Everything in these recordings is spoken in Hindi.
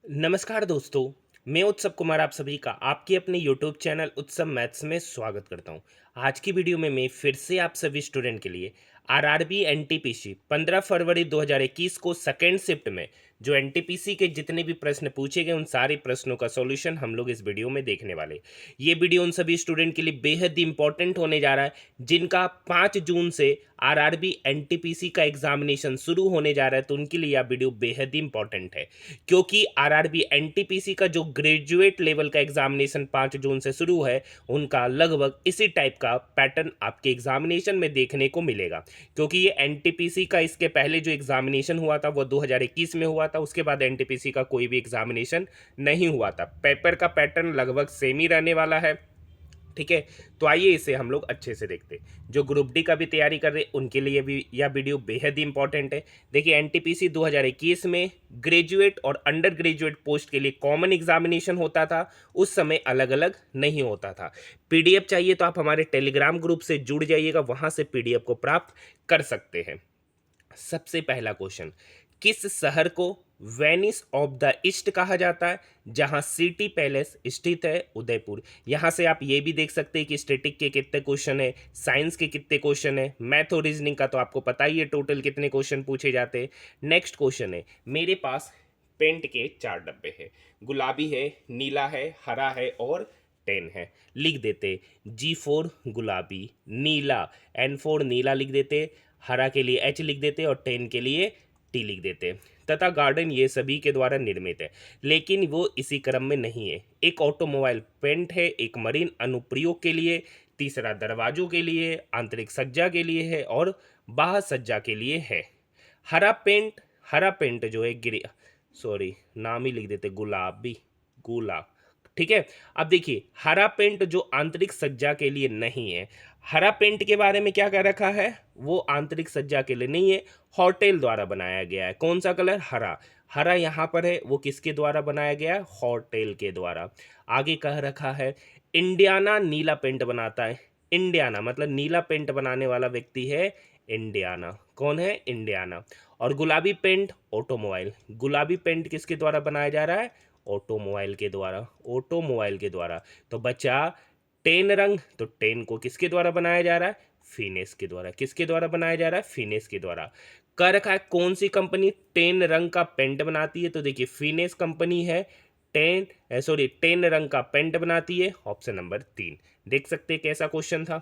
नमस्कार दोस्तों, मैं उत्सव कुमार आप सभी का आपके अपने यूट्यूब चैनल उत्सव मैथ्स में स्वागत करता हूं। आज की वीडियो में मैं फिर से आप सभी स्टूडेंट के लिए आरआरबी एनटीपीसी 15 फरवरी 2021 को सेकेंड शिफ्ट में जो एनटीपीसी के जितने भी प्रश्न पूछे गए उन सारे प्रश्नों का सॉल्यूशन हम लोग इस वीडियो में देखने वाले। ये वीडियो उन सभी स्टूडेंट के लिए बेहद ही इंपॉर्टेंट होने जा रहा है जिनका 5 जून से आरआरबी एनटीपीसी का एग्जामिनेशन शुरू होने जा रहा है, तो उनके लिए यह वीडियो बेहद ही इंपॉर्टेंट है क्योंकि आरआरबी एनटीपीसी का जो ग्रेजुएट लेवल का एग्जामिनेशन 5 जून से शुरू है उनका लगभग इसी टाइप का पैटर्न आपके एग्जामिनेशन में देखने को मिलेगा। क्योंकि ये एनटीपीसी का इसके पहले जो एग्जामिनेशन हुआ था वो 2021 में हुआ था, उसके बाद एनटीपीसी का कोई भी एग्जामिनेशन नहीं हुआ था। पेपर का पैटर्न लगभग सेम ही रहने वाला है। ठीक है, तो आइए इसे हम लोग अच्छे से देखते हैं। जो ग्रुप डी का भी तैयारी कर रहे हैं उनके लिए भी यह वीडियो बेहद ही इंपॉर्टेंट है। देखिए, एनटीपीसी 2021 में ग्रेजुएट और अंडर ग्रेजुएट पोस्ट के लिए कॉमन एग्जामिनेशन होता था, उस समय अलग अलग नहीं होता था। पीडीएफ चाहिए तो आप हमारे टेलीग्राम ग्रुप से जुड़ जाइएगा, वहां से पीडीएफ को प्राप्त कर सकते हैं। सबसे पहला क्वेश्चन, किस शहर को वेनिस ऑफ द ईस्ट कहा जाता है? जहां सिटी पैलेस स्थित है, उदयपुर। यहां से आप ये भी देख सकते हैं कि स्टैटिक के कितने क्वेश्चन है, साइंस के कितने क्वेश्चन है, मैथ और रीजनिंग का तो आपको पता ही है टोटल कितने क्वेश्चन पूछे जाते हैं। नेक्स्ट क्वेश्चन है, मेरे पास पेंट के 4 डब्बे हैं, गुलाबी है, नीला है, हरा है और 10 है। लिख देते G4 गुलाबी, नीला N4 नीला लिख देते, हरा के लिए H लिख देते और 10 के लिए T लिख देते। तथा गार्डन ये सभी के द्वारा निर्मित है, लेकिन वो इसी क्रम में नहीं है। एक ऑटोमोबाइल पेंट है, एक मरीन अनुप्रयोग के लिए, तीसरा दरवाजों के लिए, आंतरिक सज्जा के लिए है और बाह्य सज्जा के लिए है। हरा पेंट, हरा पेंट जो है सॉरी नाम ही लिख देते गुलाबी, गुलाब। ठीक है, अब देखिए हरा पेंट जो आंतरिक सज्जा के लिए नहीं है। हरा पेंट के बारे में क्या कह रखा है, वो आंतरिक सज्जा के लिए नहीं है, होटेल द्वारा बनाया गया है। कौन सा कलर? हरा। हरा यहाँ पर है, वो किसके द्वारा बनाया गया है? होटेल के द्वारा। आगे कह रखा है इंडियाना नीला पेंट बनाता है। इंडियाना मतलब नीला पेंट बनाने वाला व्यक्ति है इंडियाना। कौन है? इंडियाना। और गुलाबी पेंट ऑटोमोबाइल। गुलाबी पेंट किसके द्वारा बनाया जा रहा है? ऑटोमोबाइल के द्वारा, ऑटोमोबाइल के द्वारा। तो बचा टेन रंग, तो टेन को किसके द्वारा बनाया जा रहा है? फिनेस के द्वारा। किसके द्वारा बनाया जा रहा है? फिनेस के द्वारा। कर रखा है कौन सी कंपनी टेन रंग का पेंट बनाती है? तो देखिए फिनेस कंपनी है, टेन रंग का पेंट बनाती है। Option number 3। देख सकते हैं कैसा क्वेश्चन था।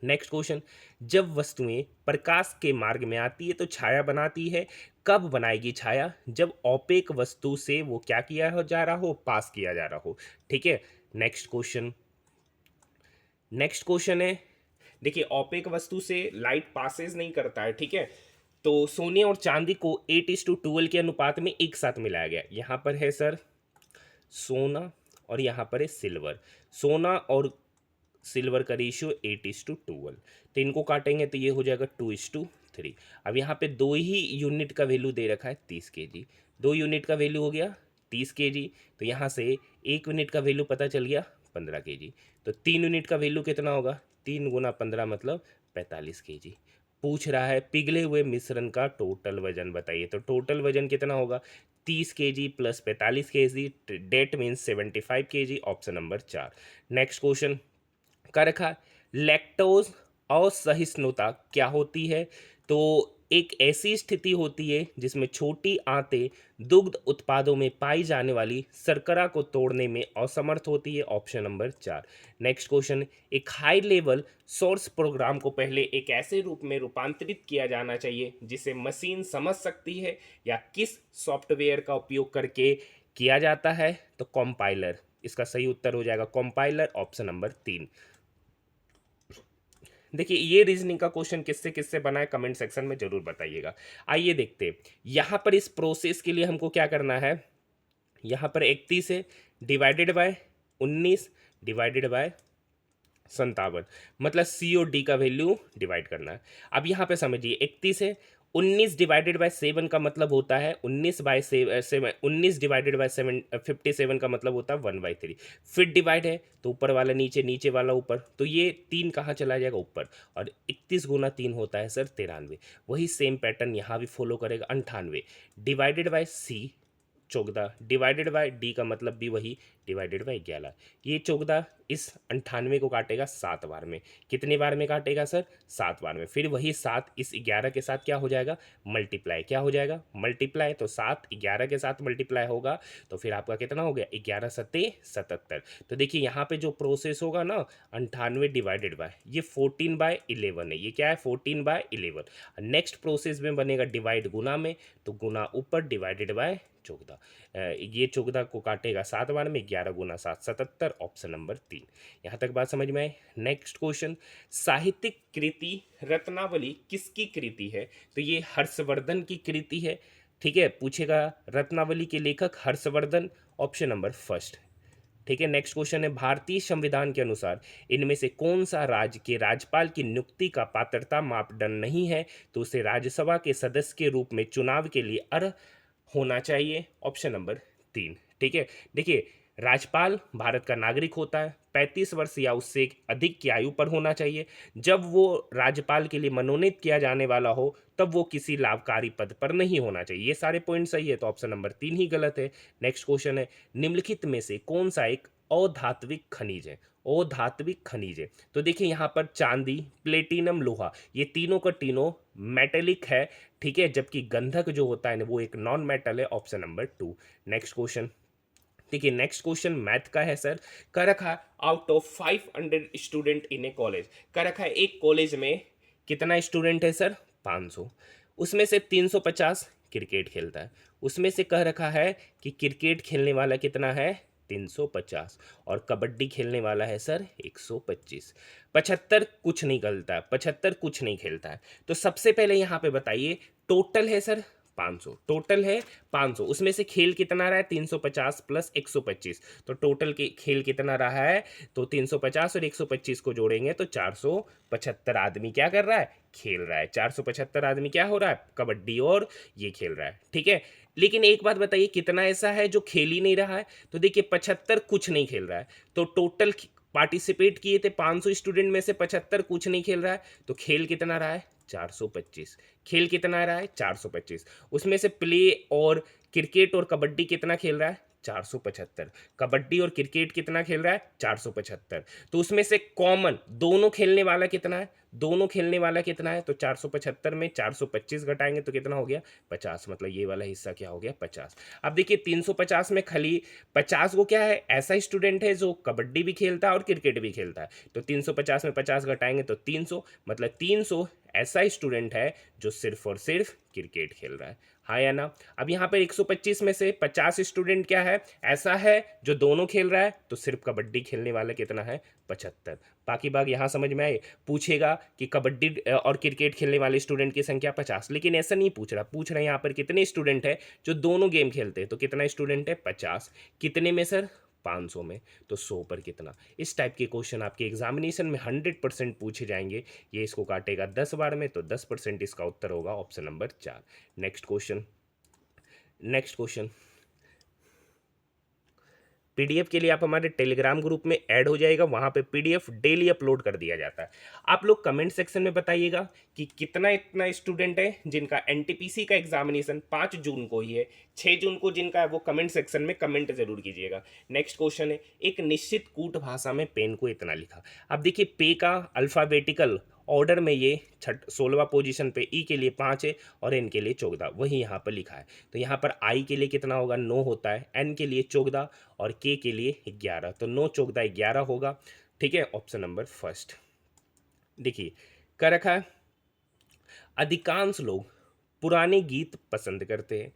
नेक्स्ट क्वेश्चन, जब वस्तुएं प्रकाश के मार्ग में आती है तो छाया बनाती है। कब बनाएगी छाया? जब ओपेक वस्तु से वो क्या किया जा रहा हो? पास किया जा रहा हो। ठीक है, नेक्स्ट क्वेश्चन। नेक्स्ट क्वेश्चन है, देखिए ओपेक वस्तु से लाइट पासेज नहीं करता है। ठीक है, तो सोने और चांदी को 8:12 के अनुपात में एक साथ मिलाया गया। यहाँ पर है सर सोना और यहाँ पर है सिल्वर। सोना और सिल्वर का रेशियो 8:12, तो इनको काटेंगे तो ये हो जाएगा 2:3। अब यहाँ पे दो ही यूनिट का वैल्यू दे रखा है 30 kg। 2 यूनिट का वैल्यू हो गया 30 kg, तो यहाँ से 1 यूनिट का वैल्यू पता चल गया 15 kg। तो 3 यूनिट का वैल्यू कितना होगा? 3 × 15 मतलब 45 kg। पूछ रहा है पिघले हुए मिश्रण का टोटल वजन बताइए, तो टोटल वजन कितना होगा? 30 kg plus 45 kg, that means 75 kg। Option number 4। Next question का रखा लैक्टोज असहिष्णुता क्या होती है? तो एक ऐसी स्थिति होती है जिसमें छोटी आंतें दुग्ध उत्पादों में पाई जाने वाली शर्करा को तोड़ने में असमर्थ होती है। Option number 4। नेक्स्ट क्वेश्चन, एक हाई लेवल सोर्स प्रोग्राम को पहले एक ऐसे रूप में रूपांतरित किया जाना चाहिए जिसे मशीन समझ सकती है, या किस सॉफ्टवेयर का उपयोग करके किया जाता है? तो कंपाइलर। इसका सही उत्तर हो जाएगा कंपाइलर। Option number 3। देखिए ये रीजनिंग का क्वेश्चन किससे किससे बना है कमेंट सेक्शन में जरूर बताइएगा। आइए देखते हैं यहाँ पर इस प्रोसेस के लिए हमको क्या करना है। यहाँ पर 31 है, डिवाइडेड बाय 19 डिवाइडेड बाय 57, मतलब सी और डी का वैल्यू डिवाइड करना है। अब यहाँ पे समझिए 31 है, 19 डिवाइडेड बाय 7 का मतलब होता है 19 डिवाइडेड बाय 57 का मतलब होता है 1/3। फिर डिवाइड है तो ऊपर वाला नीचे, नीचे वाला ऊपर, तो ये 3 कहाँ चला जाएगा? ऊपर। और 31 × 3 होता है सर 93। वही सेम पैटर्न यहाँ भी फॉलो करेगा। 98 divided by C 14 divided by D का मतलब भी वही डिवाइडेड बाय 11। ये 14 इस 98 को काटेगा 7 बार में। कितने बार में काटेगा सर? 7 बार में। फिर वही 7 इस 11 के साथ क्या हो जाएगा? मल्टीप्लाई। क्या हो जाएगा? मल्टीप्लाई। तो 7 11 के साथ मल्टीप्लाई होगा तो फिर आपका कितना हो गया? 11 सत्ते 77। तो देखिए यहाँ पे जो प्रोसेस होगा ना 98 डिवाइडेड बाय ये 14/11 है। ये क्या है? 14/11। नेक्स्ट प्रोसेस में बनेगा डिवाइड गुना में, तो गुना ऊपर डिवाइडेड बाय 14। ये 14 को काटेगा 7 बार में, 11 गुना 7 77। Option number 3। यहाँ तक बात समझ में आई? नेक्स्ट क्वेश्चन, साहित्यिक कृति रत्नावली किसकी कृति है? तो ये हर्षवर्धन की कृति है। ठीक है, पूछेगा रत्नावली के लेखक हर्षवर्धन, ऑप्शन नंबर फर्स्ट। ठीक है, नेक्स्ट क्वेश्चन है, भारतीय संविधान के अनुसार इनमें से कौन सा राज्य के राज्यपाल की नियुक्ति का पात्रता मापदंड नहीं है? तो उसे राज्यसभा के सदस्य के रूप में चुनाव के लिए अर्ह होना चाहिए। Option number 3। ठीक है, देखिए राज्यपाल भारत का नागरिक होता है, 35 वर्ष या उससे अधिक की आयु पर होना चाहिए। जब वो राज्यपाल के लिए मनोनीत किया जाने वाला हो तब वो किसी लाभकारी पद पर नहीं होना चाहिए। ये सारे पॉइंट सही है, तो ऑप्शन नंबर 3 ही गलत है। नेक्स्ट क्वेश्चन है, निम्नलिखित में से कौन सा एक अधात्विक खनिज है? अधात्विक खनिज है, तो देखिए यहाँ पर चांदी, प्लेटिनम, लोहा, ये तीनों का तीनों मेटेलिक है। ठीक है, जबकि गंधक जो होता है ना वो एक नॉन मेटल है। Option number 2। नेक्स्ट क्वेश्चन, देखिए नेक्स्ट क्वेश्चन मैथ का है सर। कर रखा है out of 500 student in A college, कर रखा है एक कॉलेज में कितना स्टूडेंट है सर? 500। उसमें से 350 क्रिकेट खेलता है। उसमें से कह रखा है कि क्रिकेट खेलने वाला कितना है? 350। और कबड्डी खेलने वाला है सर 125। 75 कुछ नहीं खेलता है, 75 कुछ नहीं खेलता है। तो सबसे पहले यहाँ पे बताइए, टोटल है सर 500, टोटल है 500, उसमें से खेल कितना रहा है? 350 प्लस 125। तो टोटल के खेल कितना रहा है? तो 350 और 125 को जोड़ेंगे तो 475 आदमी क्या कर रहा है? खेल रहा है। 475 आदमी क्या हो रहा है? कबड्डी और ये खेल रहा है। ठीक है, लेकिन एक बात बताइए, कितना ऐसा है जो खेल ही नहीं रहा है? तो देखिए 75 कुछ नहीं खेल रहा है, तो टोटल पार्टिसिपेट किए थे 500 स्टूडेंट में से 75 कुछ नहीं खेल रहा है, तो खेल कितना रहा है? 425। खेल कितना रहा है? 425। उसमें से प्ले और क्रिकेट और कबड्डी कितना खेल रहा है? 475। कबड्डी और क्रिकेट कितना खेल रहा है? 475। तो उसमें से कॉमन दोनों खेलने वाला कितना है? दोनों खेलने वाला कितना है? तो 475 में 425 घटाएंगे तो कितना हो गया? 50। मतलब ये वाला हिस्सा क्या हो गया? 50। अब देखिए 350 में खाली 50 को क्या है? ऐसा स्टूडेंट है जो कबड्डी भी खेलता है और क्रिकेट भी खेलता है, तो 350 में 50 घटाएंगे तो 300। मतलब 300 ऐसा स्टूडेंट है जो सिर्फ और सिर्फ क्रिकेट खेल रहा है। हाँ या ना? अब यहाँ पर 125 में से 50 स्टूडेंट क्या है? ऐसा है जो दोनों खेल रहा है, तो सिर्फ कबड्डी खेलने वाला कितना है? 75। बाकी बात यहाँ समझ में आए? पूछेगा कि कबड्डी और क्रिकेट खेलने वाले स्टूडेंट की संख्या 50, लेकिन ऐसा नहीं पूछ रहा। पूछ रहा है यहाँ पर कितने स्टूडेंट है जो दोनों गेम खेलते हैं, तो कितना स्टूडेंट है? 50। कितने में सर? 500 में। तो 100 पर कितना? इस टाइप के क्वेश्चन आपके एग्जामिनेशन में 100% पूछे जाएंगे। ये इसको काटेगा 10 बार में, तो 10% इसका उत्तर होगा option number 4। Next question, next question, PDF के लिए आप हमारे टेलीग्राम ग्रुप में ऐड हो जाएगा, वहां पे पीडीएफ डेली अपलोड कर दिया जाता है। आप लोग कमेंट सेक्शन में बताइएगा कि कितना इतना स्टूडेंट है जिनका एनटीपीसी का एग्जामिनेशन 5 जून को ही है, 6 जून को जिनका है, वो कमेंट सेक्शन में कमेंट जरूर कीजिएगा। नेक्स्ट क्वेश्चन है, एक निश्चित कूट भाषा में पेन को इतना लिखा। अब देखिए पे का अल्फाबेटिकल ऑर्डर में ये 16वां पोजीशन पे, ई के लिए 5 है और एन के लिए 14, वही यहाँ पर लिखा है। तो यहाँ पर आई के लिए कितना होगा? 9 होता है, एन के लिए 14 और के के लिए 11, तो 9 14 11 होगा। ठीक है, ऑप्शन नंबर फर्स्ट। देखिए क्या रखा है, अधिकांश लोग पुराने गीत पसंद करते हैं।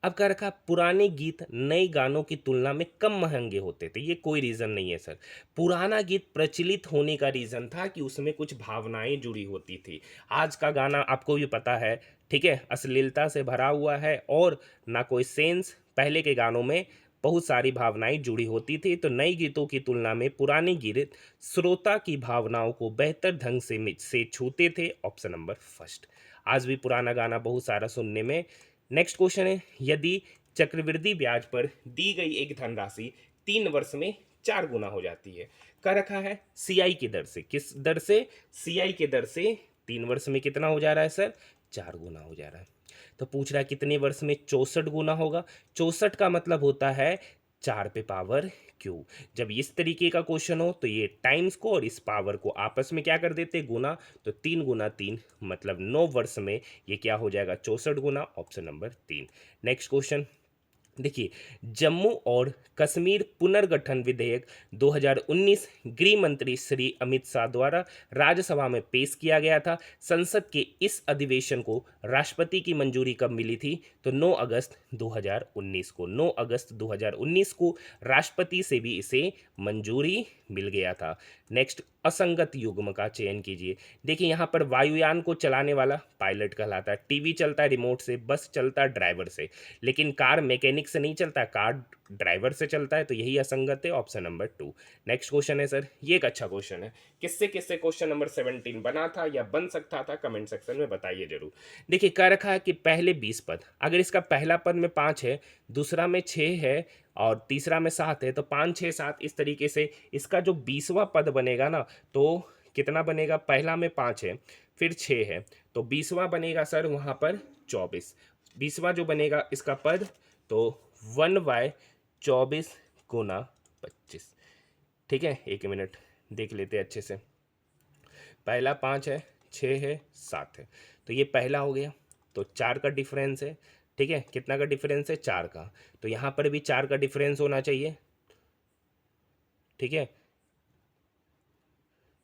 अब क्या रखा, पुराने गीत नए गानों की तुलना में कम महंगे होते थे। ये कोई रीज़न नहीं है सर। पुराना गीत प्रचलित होने का रीज़न था कि उसमें कुछ भावनाएं जुड़ी होती थी। आज का गाना आपको भी पता है, ठीक है, अश्लीलता से भरा हुआ है और ना कोई सेंस। पहले के गानों में बहुत सारी भावनाएं जुड़ी होती थी, तो नए गीतों की तुलना में पुराने गीत श्रोता की भावनाओं को बेहतर ढंग से छूते थे। Option number first. आज भी पुराना गाना बहुत सारा सुनने में। नेक्स्ट क्वेश्चन है, यदि चक्रवृद्धि ब्याज पर दी गई एक धनराशि 3 वर्ष में 4 गुना हो जाती है, क्या रखा है? सीआई की दर से। किस दर से? सीआई के दर से 3 वर्ष में कितना हो जा रहा है सर? 4 गुना हो जा रहा है। तो पूछ रहा है कितने वर्ष में 64 गुना होगा। 64 का मतलब होता है 4 पे पावर क्यू। जब इस तरीके का क्वेश्चन हो तो ये टाइम्स को और इस पावर को आपस में क्या कर देते, गुना। तो 3 गुना 3 मतलब 9 वर्ष में ये क्या हो जाएगा, 64 गुना। Option number 3। नेक्स्ट क्वेश्चन देखिए, जम्मू और कश्मीर पुनर्गठन विधेयक 2019 गृह मंत्री श्री अमित शाह द्वारा राज्यसभा में पेश किया गया था। संसद के इस अधिवेशन को राष्ट्रपति की मंजूरी कब मिली थी, तो 9 अगस्त 2019 को। 9 अगस्त 2019 को राष्ट्रपति से भी इसे मंजूरी मिल गया था। नेक्स्ट, असंगत युग्म का चयन कीजिए। देखिए यहाँ पर वायुयान को चलाने वाला पायलट कहलाता है, टीवी चलता है रिमोट से, बस चलता है ड्राइवर से, लेकिन कार मैकेनिक से नहीं चलता, कार ड्राइवर से चलता है, तो यही असंगत है। Option number 2। नेक्स्ट क्वेश्चन है सर, ये एक अच्छा क्वेश्चन है। किससे किससे क्वेश्चन नंबर 17 बना था या बन सकता था, कमेंट सेक्शन में बताइए जरूर। देखिए कह रखा है कि पहले 20 पद, अगर इसका पहला पद में 5 है, दूसरा में 6 है और तीसरा में 7 है, तो 5 6 7 इस तरीके से इसका जो 20वां पद बनेगा ना, तो कितना बनेगा, पहला में 5 है, फिर 6 है, तो 20वां बनेगा सर वहाँ पर 24। 20वां जो बनेगा इसका पद, तो 1/24 गुना 25। ठीक है, 1 मिनट देख लेते हैं अच्छे से। पहला 5 है, 6 है, 7 है, तो ये पहला हो गया। तो 4 का डिफरेंस है। ठीक है, कितना का डिफरेंस है, 4 का। तो यहाँ पर भी 4 का डिफरेंस होना चाहिए। ठीक है,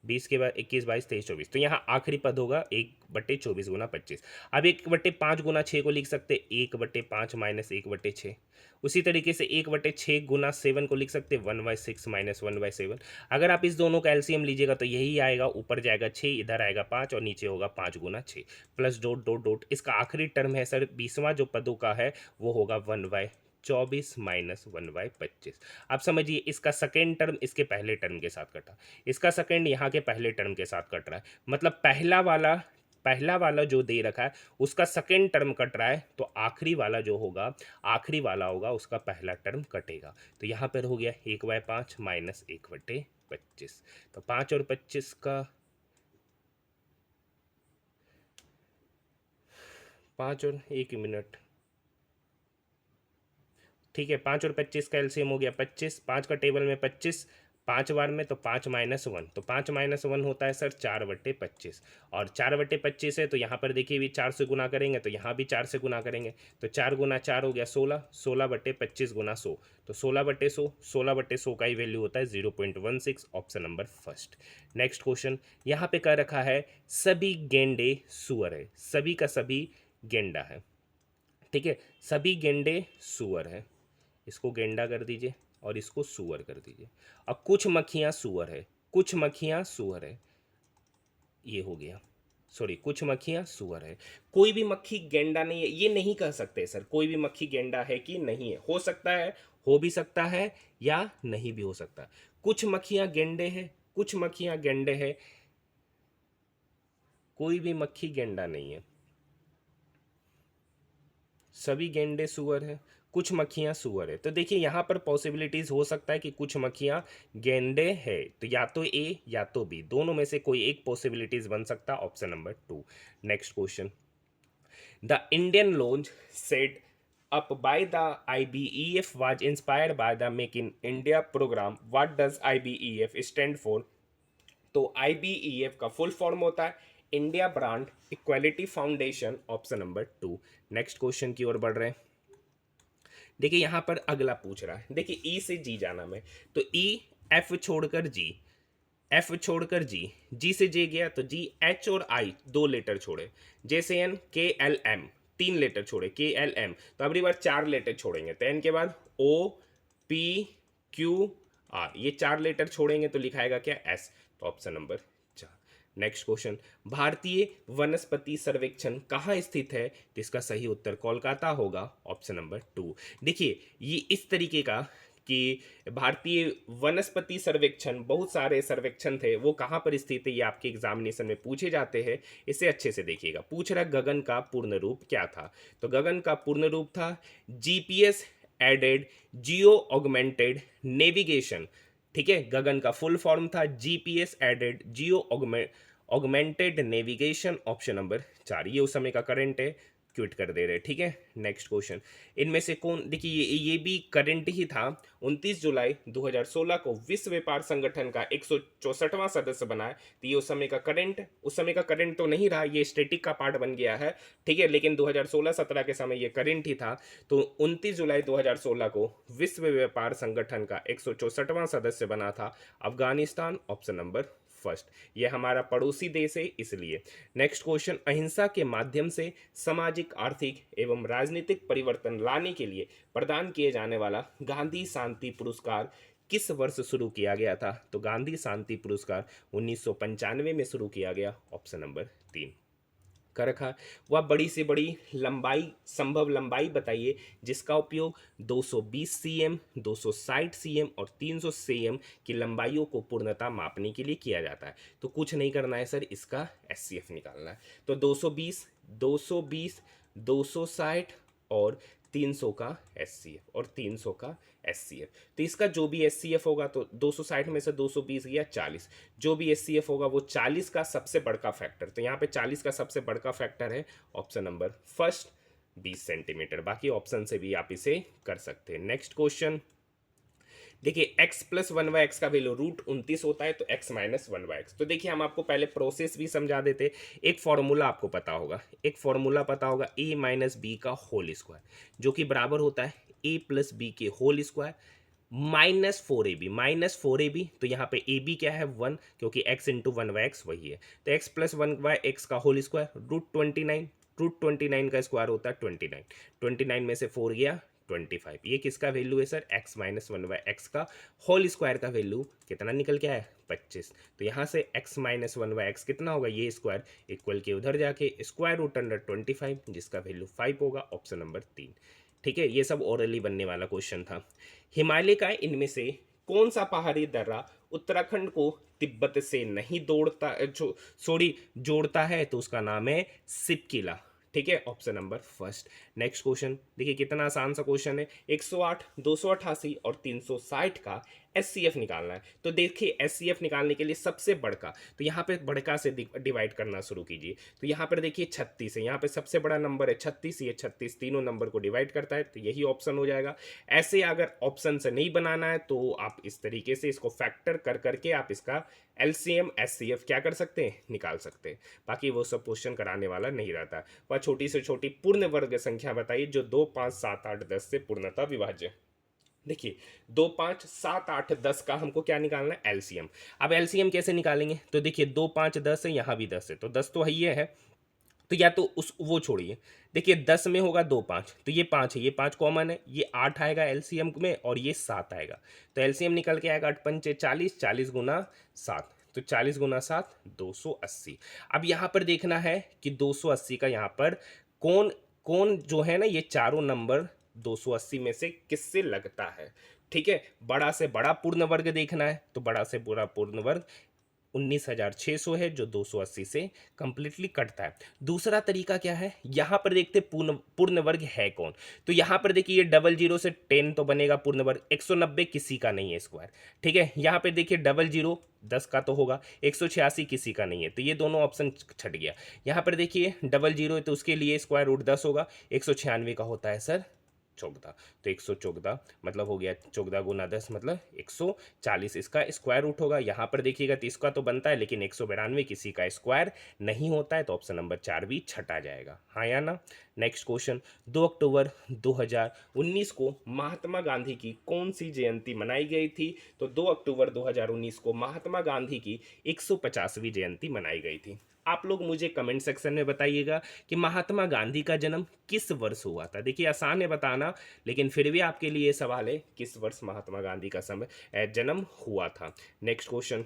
20 के बाद 21 22 23 24, तो यहाँ आखिरी पद होगा 1/24 गुना 25। अब 1/5 गुना 6 को लिख सकते 1/5 माइनस 1/6। उसी तरीके से 1/6 गुना 7 को लिख सकते 1/6 माइनस 1/7। अगर आप इस दोनों का एलसीएम लीजिएगा तो यही आएगा, ऊपर जाएगा 6, इधर आएगा 5 और नीचे होगा 5 गुना 6 प्लस डॉट डॉट डॉट। इसका आखिरी टर्म है सर 20वां जो पदों का है वो होगा 1/24 माइनस 1/25। आप समझिए इसका सेकेंड टर्म इसके पहले टर्म के साथ कटा, इसका सेकेंड यहाँ के पहले टर्म के साथ कट रहा है, मतलब पहला वाला जो दे रखा है उसका सेकेंड टर्म कट रहा है, तो आखिरी वाला जो होगा, आखिरी वाला होगा उसका पहला टर्म कटेगा। तो यहाँ पर हो गया 1/5 माइनस 1/25। तो 5 और 25 का 5 और 1 मिनट, ठीक है, 5 और 25 का एलसीएम हो गया 25। 5 का टेबल में 25 5 बार में, तो 5 माइनस 1, तो 5 माइनस 1 होता है सर 4/25। और 4/25 है तो यहाँ पर देखिए भी 4 से गुना करेंगे तो यहाँ भी 4 से गुना करेंगे, तो 4 गुना 4 हो गया 16, 16/25 गुना 100, तो 16/100, 16/100 का ही वैल्यू होता है 0.16। Option number first. Next question यहाँ पे कह रखा है सभी गेंडे सुअर है, सभी का सभी गेंडा है। ठीक है, सभी गेंडे सुअर है, इसको गेंडा कर दीजिए और इसको सुअर कर दीजिए। अब कुछ मक्खियाँ सुअर है, कुछ मक्खियाँ सुअर है, ये हो गया। सॉरी, कुछ मक्खियाँ सुअर है, कोई भी मक्खी गेंडा नहीं है, ये नहीं कह सकते सर कोई भी मक्खी गेंडा है कि नहीं है। हो सकता है, हो भी सकता है या नहीं भी हो सकता। कुछ मक्खियाँ गेंडे हैं, कुछ मक्खियाँ गेंडे हैं, कोई भी मक्खी गेंडा नहीं है, सभी गेंडे सुअर है, कुछ मक्खियाँ सुअर है। तो देखिए यहाँ पर पॉसिबिलिटीज हो सकता है कि कुछ मक्खियाँ गेंडे है, तो या तो ए या तो बी, दोनों में से कोई एक पॉसिबिलिटीज बन सकता है। Option number 2। Next question, the Indian launch set up by the IBEF was inspired by the Make in India program. What does IBEF stand for? तो IBEF का फुल फॉर्म होता है India brand equality foundation. Option number 2। Next question की ओर बढ़ रहे हैं। देखिए यहाँ पर अगला पूछ रहा है, देखिए ई से जी जाना में, तो ई एफ छोड़कर जी, एफ छोड़कर जी, जी से जे गया तो जी, एच और आई 2 लेटर छोड़े, जे से एन, के एल एम 3 लेटर छोड़े, के एल एम, तो अगली बार 4 लेटर छोड़ेंगे, तो एन के बाद ओ पी क्यू आर, ये 4 लेटर छोड़ेंगे तो लिखाएगा क्या, एस। तो ऑप्शन नंबर 4। नेक्स्ट क्वेश्चन, भारतीय वनस्पति सर्वेक्षण कहाँ स्थित है, तो इसका सही उत्तर कोलकाता होगा। Option number 2। देखिए ये इस तरीके का कि भारतीय वनस्पति सर्वेक्षण, बहुत सारे सर्वेक्षण थे, वो कहाँ पर स्थित है ये आपके एग्जामिनेशन में पूछे जाते हैं। इसे अच्छे से देखिएगा। पूछ रहा गगन का पूर्ण रूप क्या था, तो गगन का पूर्ण रूप था GPS aided geo augmented navigation. ठीक है, गगन का फुल फॉर्म था GPS aided geo augmented navigation. Option number 4, ये उस समय का करंट है क्विट कर दे रहे, ठीक है। नेक्स्ट क्वेश्चन, इनमें से कौन, देखिए ये भी करंट ही था। 29 जुलाई 2016 को विश्व व्यापार संगठन का 164वां सदस्य बनाया। तो ये उस समय का करंट तो नहीं रहा, ये स्टैटिक का पार्ट बन गया है, ठीक है, लेकिन 2016-17 के समय ये करंट ही था। तो 29 जुलाई 2016 को विश्व व्यापार संगठन का 164वां सदस्य बना था अफगानिस्तान, ऑप्शन नंबर फर्स्ट। ये हमारा पड़ोसी देश है इसलिए। नेक्स्ट क्वेश्चन, अहिंसा के माध्यम से सामाजिक, आर्थिक एवं राजनीतिक परिवर्तन लाने के लिए प्रदान किए जाने वाला गांधी शांति पुरस्कार किस वर्ष शुरू किया गया था? तो गांधी शांति पुरस्कार 1995 में शुरू किया गया, ऑप्शन नंबर 3 कर रखा। वह बड़ी से बड़ी लंबाई, संभव लंबाई बताइए जिसका उपयोग 220 सीएम, 260 सीएम और 300 सीएम की लंबाइयों को पूर्णतः मापने के लिए किया जाता है। तो कुछ नहीं करना है सर, इसका एचसीएफ निकालना है। तो 220, 220, 260 और 300 का एचसीएफ और 300 का एचसीएफ। तो इसका जो भी एचसीएफ होगा, तो 260 में से 220 गया 40, जो भी एचसीएफ होगा वो 40 का सबसे बड़का फैक्टर। तो यहाँ पे 40 का सबसे बड़का फैक्टर है ऑप्शन नंबर फर्स्ट, 20 सेंटीमीटर। बाकी ऑप्शन से भी आप इसे कर सकते हैं। नेक्स्ट क्वेश्चन, देखिए x प्लस 1/x का वैल्यू √29 होता है, तो x माइनस 1/x। तो देखिए हम आपको पहले प्रोसेस भी समझा देते। एक फॉर्मूला आपको पता होगा, a माइनस बी का होल स्क्वायर, जो कि बराबर होता है a प्लस बी के होल स्क्वायर -4ab। तो यहाँ पे ए बी क्या है 1, क्योंकि x इंटू 1/x वही है। तो x प्लस 1/x का होल स्क्वायर √29 का स्क्वायर होता है 29 में से 4 गया 25। ये किसका वैल्यू है सर? x माइनस 1/x का होल स्क्वायर का वैल्यू कितना निकल के आया? 25। तो यहाँ से x माइनस 1/x कितना होगा? ये स्क्वायर इक्वल के उधर जाके स्क्वायर रूट अंडर 25, जिसका वैल्यू 5 होगा, ऑप्शन नंबर 3। ठीक है, ये सब ओरली बनने वाला क्वेश्चन था। हिमालय का इनमें से कौन सा पहाड़ी दर्रा उत्तराखंड को तिब्बत से नहीं जोड़ता है? तो उसका नाम है सिपकिला, ठीक है, option number first. Next question देखिए, कितना आसान सा क्वेश्चन है। 108, 288 और 360 का एचसीएफ निकालना है। तो देखिए एचसीएफ निकालने के लिए सबसे बड़का, तो यहाँ पे बड़का से डिवाइड करना शुरू कीजिए। तो यहाँ पर देखिए 36 है, यहाँ पे सबसे बड़ा नंबर है 36, ये 36 तीनों नंबर को डिवाइड करता है, तो यही ऑप्शन हो जाएगा। ऐसे अगर ऑप्शन से नहीं बनाना है तो आप इस तरीके से इसको फैक्टर कर करके आप इसका एलसीएम एचसीएफ क्या कर सकते हैं? निकाल सकते हैं। बाकी वो सब क्वेश्चन कराने वाला नहीं रहता। वह छोटी से छोटी पूर्ण वर्ग संख्या बताइए जो 2, 5, 7, 8, 10 से पूर्णतः विभाज्य। देखिए 2, 5, 7, 8, 10 का हमको क्या निकालना है? एलसीएम। अब एलसीएम कैसे निकालेंगे? तो देखिए 2, 5, 10 है, यहाँ भी 10 है, तो 10 तो ही है। तो या तो उस वो छोड़िए, देखिए 10 में होगा 2, 5, तो ये 5 है, ये 5 कॉमन है, ये 8 आएगा एलसीएम में और ये 7 आएगा। तो एलसीएम निकल के आएगा 8 पंचे 40, 40 गुना 7, तो 40 गुना 7 280। अब यहाँ पर देखना है कि 280 का यहाँ पर कौन कौन जो है ना, ये चारों नंबर 280 में से किससे लगता है? ठीक है, बड़ा से बड़ा पूर्ण वर्ग देखना है, तो बड़ा से बड़ा पूर्ण वर्ग 19,600 है, जो 280 से कंप्लीटली कटता है। दूसरा तरीका क्या है, यहां पर देखते पूर्ण पूर्ण वर्ग है कौन। तो यहां पर देखिए ये 00 से 10 तो बनेगा पूर्ण वर्ग, 190 किसी का नहीं है स्क्वायर, ठीक है। यहां पे देखिए 00 10 का तो होगा, 186 किसी का नहीं है, तो ये दोनों ऑप्शन छट गया। यहाँ पर देखिए 00 है तो उसके लिए स्क्वायर रूट 10 होगा, 196 का होता है सर 14, तो 114 मतलब हो गया 14 गुना 10 मतलब 140, इसका स्क्वायर रूट होगा। यहाँ पर देखिएगा 30 का तो बनता है, लेकिन 192 किसी का स्क्वायर नहीं होता है, तो ऑप्शन नंबर 4 भी छटा जाएगा, हाँ या ना। नेक्स्ट क्वेश्चन, 2 अक्टूबर 2019 को महात्मा गांधी की कौन सी जयंती मनाई गई थी? तो 2 अक्टूबर 2019 को महात्मा गांधी की 150वीं जयंती मनाई गई थी। आप लोग मुझे कमेंट सेक्शन में बताइएगा कि महात्मा गांधी का जन्म किस वर्ष हुआ था। देखिए आसान है बताना, लेकिन फिर भी आपके लिए ये सवाल है किस वर्ष महात्मा गांधी का जन्म हुआ था। नेक्स्ट क्वेश्चन,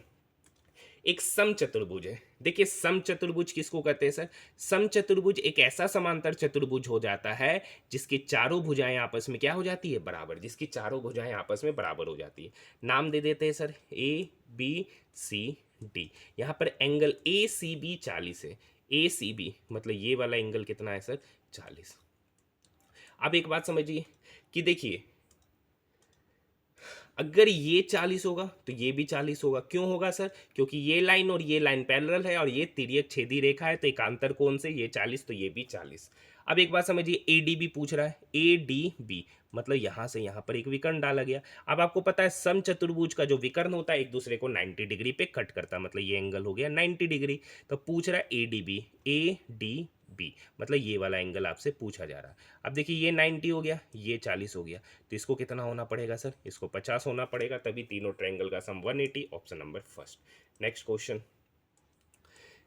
एक समचतुर्भुज है। देखिए समचतुर्भुज किसको कहते हैं सर? समचतुर्भुज एक ऐसा समांतर चतुर्भुज हो जाता है जिसकी चारों भुजाएं आपस में क्या हो जाती है? बराबर, जिसकी चारों भुजाएं आपस में बराबर हो जाती है। नाम दे देते हैं sir A B C D. यहाँ पर एंगल ए सी बी 40 है, ए सी बी मतलब ये वाला एंगल कितना है सर? 40। अब एक बात समझिए कि देखिए अगर ये 40 होगा तो ये भी 40 होगा। क्यों होगा सर? क्योंकि ये लाइन और ये लाइन पैरेलल है और ये तिर्यक छेदी रेखा है, तो एकांतर कोण से ये 40 तो ये भी 40। अब एक बात समझिए, ए डी बी पूछ रहा है, ए डी बी मतलब यहां से यहां पर एक विकर्ण डाला गया। अब आपको पता है समचतुर्भुज का जो विकर्ण होता है एक दूसरे को 90 डिग्री पे कट करता है, मतलब ये एंगल हो गया 90 डिग्री। तो पूछ रहा है ए डी बी मतलब ये वाला एंगल आपसे पूछा जा रहा है। अब देखिए ये 90 हो गया, ये 40 हो गया, तो इसको कितना होना पड़ेगा सर? इसको 50 होना पड़ेगा, तभी तीनों ट्रायंगल का सम 180। Option number first. Next question